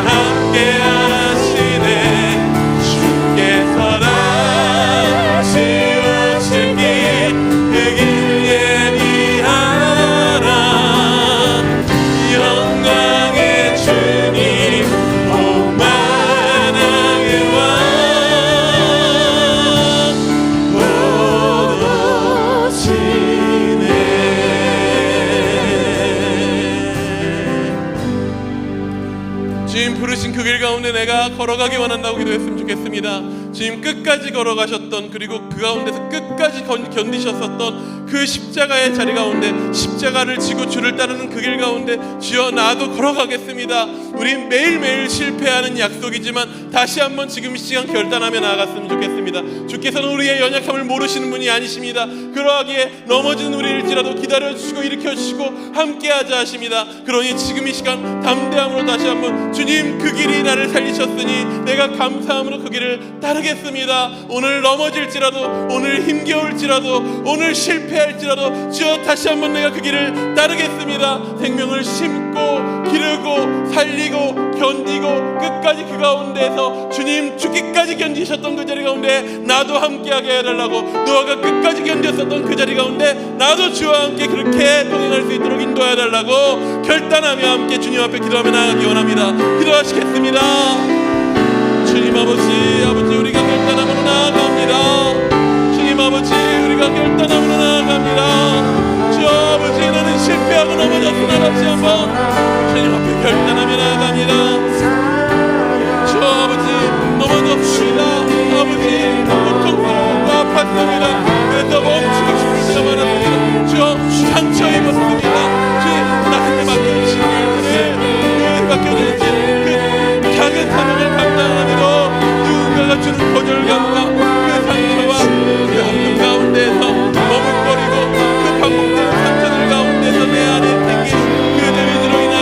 함께 하시네. 주께서 다시 오실 길 그 길 예비하라. 영광의 주님 복만왕의 왕 오시네. 주님 부르신 그 길 가운데 내가 걸어가기 원한다고 기도했으면 좋겠습니다. 주님 끝까지 걸어가셨던, 그리고 그 가운데서 끝까지 견디셨었던 그 십자가의 자리 가운데, 십자가를 지고 주를 따르는 그 길 가운데 주여 나도 걸어가겠습니다. 우린 매일매일 실패하는 약속이지만 다시 한번 지금 이 시간 결단하며 나아갔으면 좋겠습니다. 주께서는 우리의 연약함을 모르시는 분이 아니십니다. 그러하기에 넘어진 우리일지라도 기다려주시고 일으켜주시고 함께하자 하십니다. 그러니 지금 이 시간 담대함으로 다시 한번 주님 그 길이 나를 살리셨으니 내가 감사함으로 그 길을 따르겠습니다. 오늘 넘어질지라도, 오늘 힘겨울지라도, 오늘 실패할지라도 주여 다시 한번 내가 그 길을 따르겠습니다. 생명을 심고 기르고 살리고 견디고 끝까지 그 가운데에서 주님 죽기까지 견디셨던 그 자리 가운데 나도 함께하게 해달라고, 노아가 끝까지 견뎠었던 그 자리 가운데 나도 주와 함께 그렇게 동행할 수 있도록 인도해달라고 결단하며 함께 주님 앞에 기도하며 나아가기 원합니다. 기도하시겠습니다. 주님 아버지 우리가 결단함으로 나아갑니다. 주님 아버지 우리가 결단함으로 나아갑니다. 주 아버지 나는 실패하고 넘어졌으나 다시 한번 주님 앞에 결단하며 나아갑니다. 주 아버지 넘어졌습니다. 아버지 고통스럽고 아팠습니다. 그래서 멈추고 싶을 때가 많았습니다. 주 상처 입었습니다. 주 나한테 맡겨주신 일들을 맡겨주신 그 작은 사명을 감당하므로 누군가가 주는 거절감과 그 상처와 그 아픔 가운데서 머뭇거리고 그 반복되는 상처들 가운데서 내 안에 생긴 그 데미지로 인한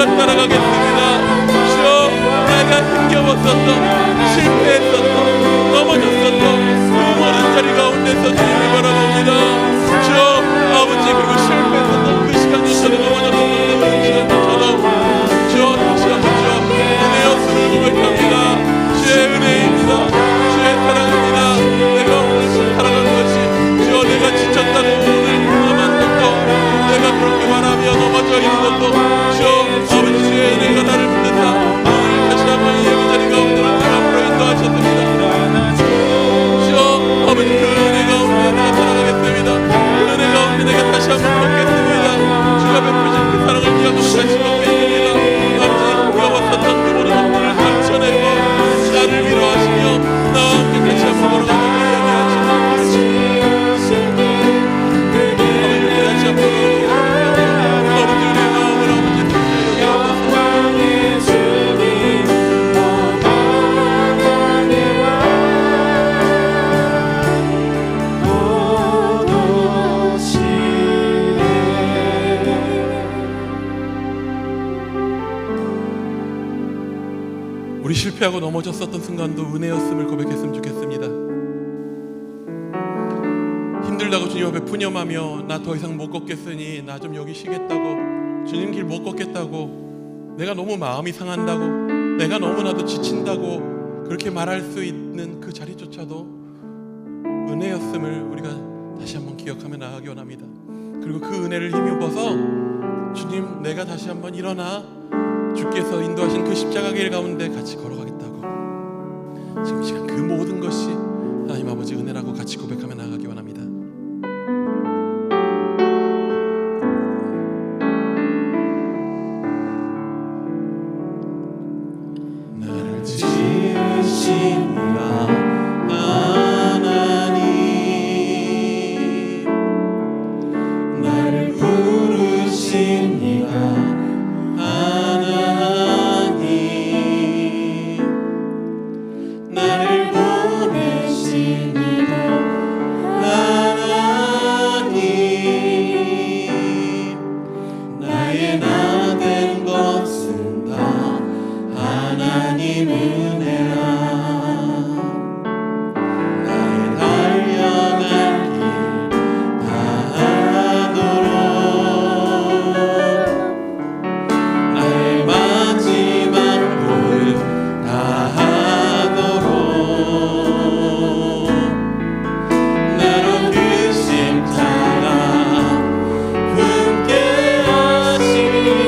내가 따라가겠습니다. 주여, 내가 힘겨웠었던, 실패했었던, 넘어졌었던 그 모든 자리 가운데서 주님을 바라봅니다. 주여, 아버지, 그리고 실패했었던 그 시간조차도, 넘어졌었던 그 시간조차도 주여, 다시 한번 주여 은혜였음을 고백합니다. 주의 은혜입니다. 주의 사랑입니다. 내가 오늘 살아간 것이 주여, 내가 지쳤다고 오늘 남은 것도, 내가 그렇게 말하며 넘어져 있는 것도 주여, 아버지 주의 은혜가 나를 붙든다. 오늘 다시 한번 이 예배 자리 가운데로 내가 앞으로 인도하셨습니다. 주여, 아버지 그 은혜 가운데 내가 살아가겠습니다. 그 은혜 가운데 내가 다시 한번 걷겠습니다. 주가 베푸신 그 사랑을 기억하고 다시 걷겠습니다. 아버지 무거웠었던 그 모든 것들을 감춰내고 나를 위로하시며 나와 함께 같이 한번 걸어가는 이야기 하시는 아버지 같이 한번 걸어가는 아버지 우리의 마음을 아버지 듣게 여기옵소서. 우리 실패하고 넘어졌었던 순간도 은혜였음을 고백했으면 좋겠습니다. 힘들다고 주님 앞에 푸념하며 나 더 이상 못 걷겠으니 나 좀 여기 쉬겠다고, 주님 길 못 걷겠다고, 내가 너무 마음이 상한다고, 내가 너무나도 지친다고 그렇게 말할 수 있는 그 자리조차도 은혜였음을 우리가 다시 한번 기억하며 나아가기 원합니다. 그리고 그 은혜를 힘입어서 주님, 내가 다시 한번 일어나 주께서 인도하신 그 십자가 길 가운데 같이 걸어가겠다고, 지금 이 시간 그 모든 것이 하나님 아버지 은혜라고 같이 고백하며 나아가기 원합니다. 나를 지으신 하나님, 나를 부르신 이가 하나님, 나를 보내신 이가 하나님, 나의 나 된 것은 다 하나님 은혜라. 나의 달려갈 길 다하도록, 나의 마지막 보름 다하도록, 나로 그 십자가 품게 하시니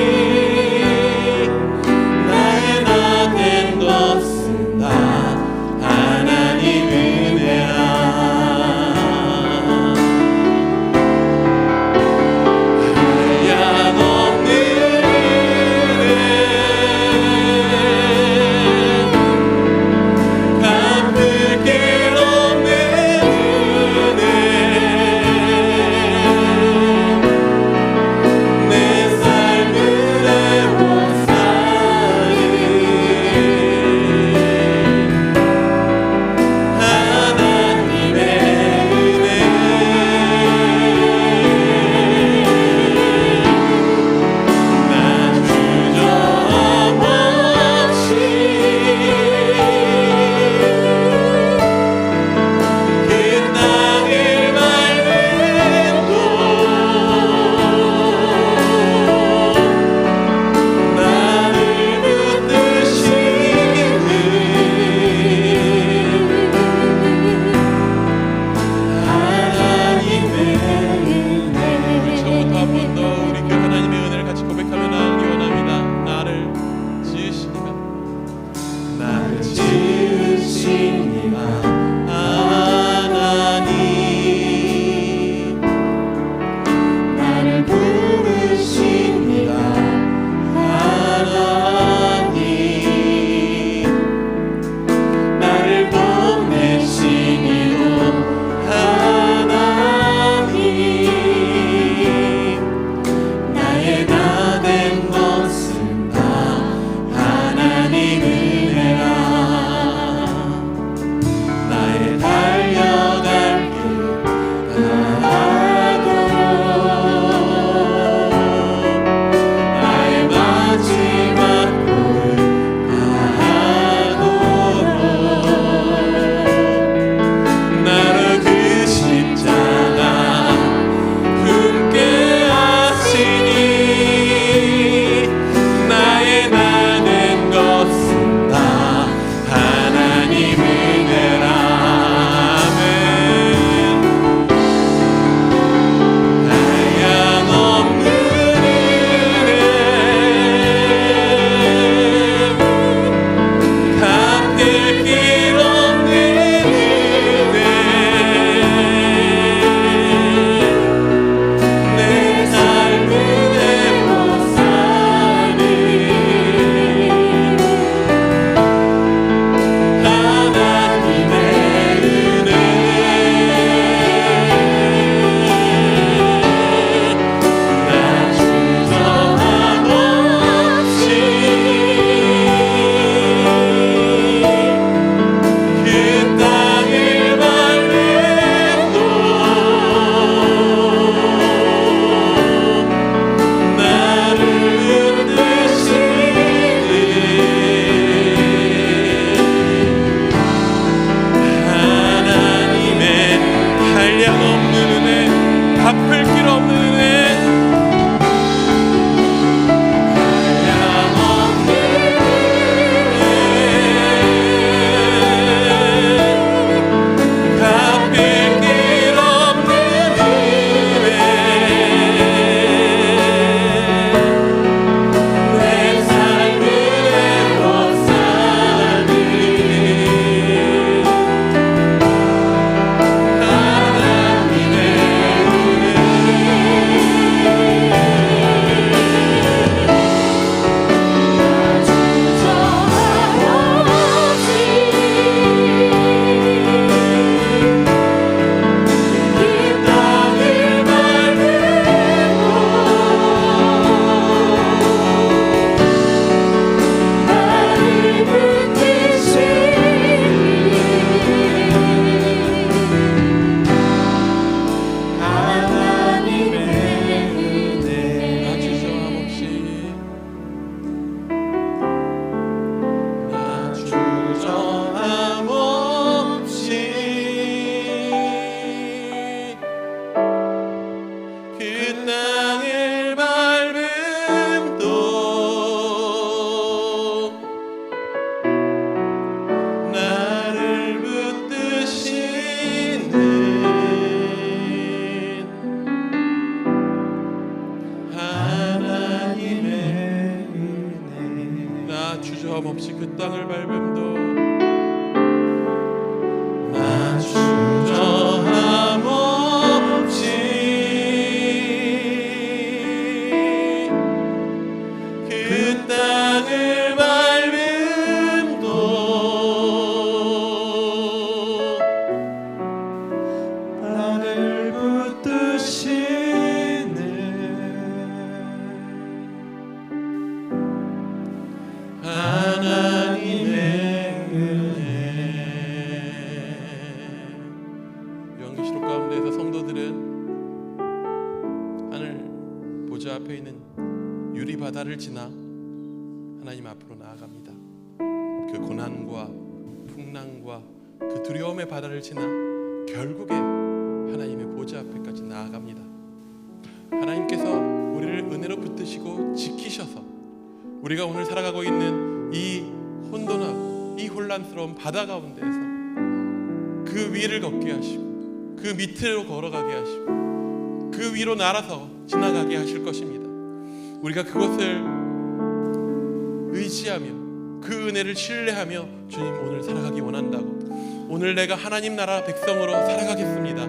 주저함 없이 그 땅을 밟음도 나 주저함 없이 그 땅을 밟음도 나를 붙드시네 하나님의 은혜. 요한계시록 가운데에서 성도들은 하늘 보좌 앞에 있는 유리 바다를 지나 하나님 앞으로 나아갑니다. 그 고난과 풍랑과 그 두려움의 바다를 지나 결국에 하나님의 보좌 앞에까지 나아갑니다. 하나님께서 우리를 은혜로 붙드시고 지키셔서 우리가 오늘 살아가고 있는 이 혼돈하고 이 혼란스러운 바다 가운데에서 그 위를 걷게 하시고 그 밑으로 걸어가게 하시고 그 위로 날아서 지나가게 하실 것입니다. 우리가 그것을 의지하며 그 은혜를 신뢰하며 주님 오늘 살아가기 원한다고. 오늘 내가 하나님 나라 백성으로 살아가겠습니다.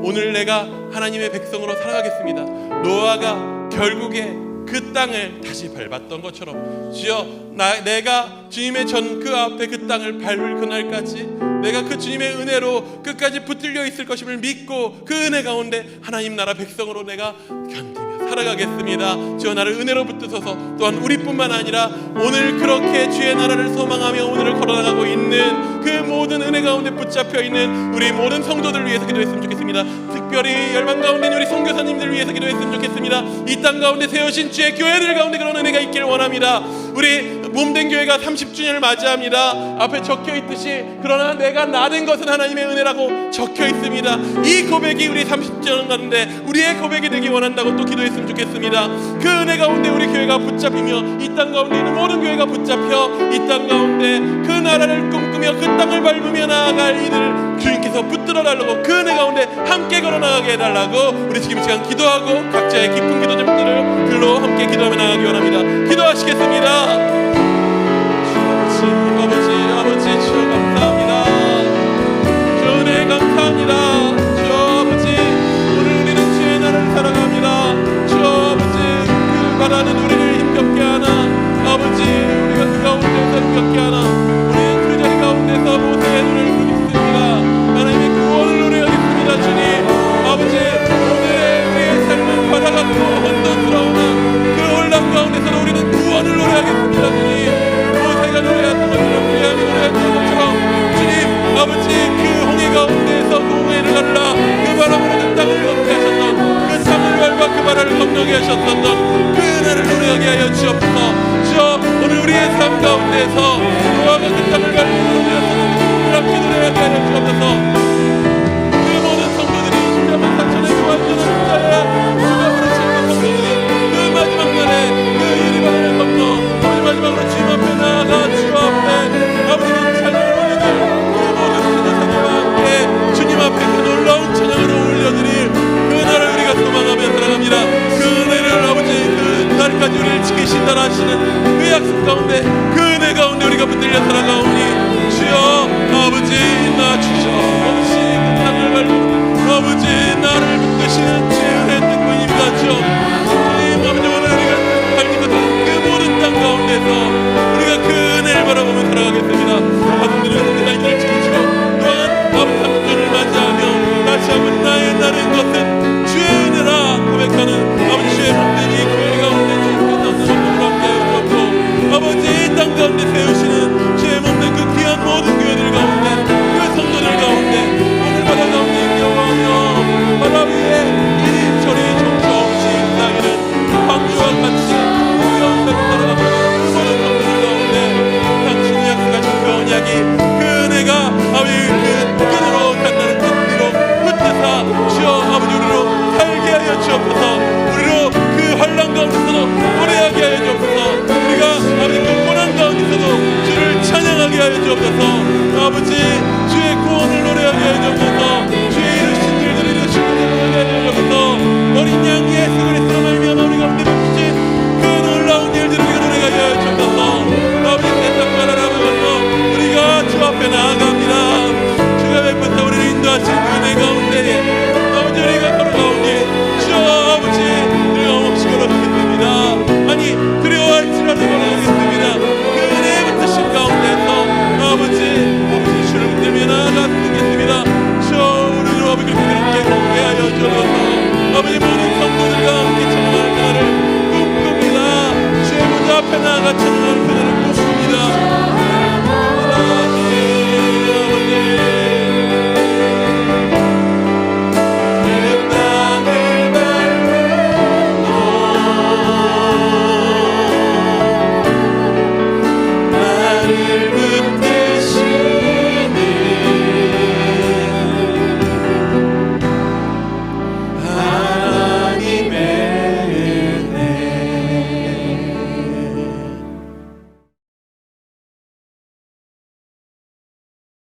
오늘 내가 하나님의 백성으로 살아가겠습니다. 노아가 결국에 그 땅을 다시 밟았던 것처럼 주여 내가 주님의 그 앞에 그 땅을 밟을 그날까지 내가 그 주님의 은혜로 끝까지 붙들려 있을 것임을 믿고 그 은혜 가운데 하나님 나라 백성으로 내가 견디며 살아가겠습니다. 주여 나를 은혜로 붙드셔서 또한 우리뿐만 아니라 오늘 그렇게 주의 나라를 소망하며 오늘을 걸어나가고 있는 그 모든 은혜 가운데 붙잡혀 있는 우리 모든 성도들 위해서 기도했으면 좋겠습니다. 특별히 열방 가운데 있는 우리 선교사님들 위해서 기도했으면 좋겠습니다. 이 땅 가운데 세우신 주의 교회들 가운데 그런 은혜가 있기를 원합니다. 우리 몸된 교회가 30주년을 맞이합니다. 앞에 적혀 있듯이 그러나 내가 나된 것은 하나님의 은혜라고 적혀 있습니다. 이 고백이 우리 30주년 가는데 우리의 고백이 되기 원한다고 또 기도했으면 좋겠습니다. 그 은혜 가운데 우리 교회가 붙잡히며 이 땅 가운데 있는 모든 교회가 붙잡혀 이 땅 가운데 그 나라를 꿈꾸며 그 땅을 밟으며 나아갈 이들을 주님께서 붙들어 달라고 그 은혜 가운데 함께 걸어나가게 해달라고 우리 지금 이 시간 기도하고 각자의 깊은 기도 제목들을 글로 함께 기도하며 나가기 원합니다. 기도하시겠습니다. 아버지 주여 감사합니다. 주여 은혜 감사합니다. 주여 아버지 오늘 우리는 주의 나라를 살아갑니다. 주여 아버지 그 바라는 우리를 힘겹게 하나 아버지 우리가 그 가운데서 힘겹게 하나 우리는 그 자리 가운데서 모세의 눈을 부르겠습니다. 하나님의 구원을 노래하겠습니다. 주님 아버지 오늘 우리의 삶은 바다 같고 혼돈스러우나 그 혼란 가운데서 우리는 구원을 노래하겠습니다. 주님 모세가 노래했던 것처럼 미리암이 노래했던 것처럼 주님 아버지 그 홍해 가운데에서 그 홍해를 갈라 그 바람으로 그 땅을 걷게 하셨던 그 땅을 밟아 그 바다를 건너게 하셨던 그 은혜를 노래하게 하여 주옵소서. 주여 오늘 우리의 삶 가운데에서 노아가 그 땅을 밟고 노래하셨던 그 함께 노래하게 하여 주옵소서. 그 모든 성도들이 십자가 사천의 그 완전한 십자가에 주가 부르신 그 성도들이 그 마지막 날에 그 유리바다를 건너 마지막으로 주님 앞에 나아가 주 앞에 아버지는 찬양을 올리는 그 모든 신자들과 함께 주님 앞에 그 놀라운 찬양을 올려드릴 그 날을 우리가 소망하며 살아갑니다. 그 은혜를 아버지 그 날까지 우리를 지키신다라 하시는 그 약속 가운데 그 은혜 가운데 우리가 붙들려 살아가오니 주여 아버지 나 주셔 없이 그 땅을 밟고 아버지 나를 붙드시는 주의 은혜 뜻뿐입니다. 주여 주님 아버지 오늘 우리가 밟는 것은 그 모든 땅 가운데서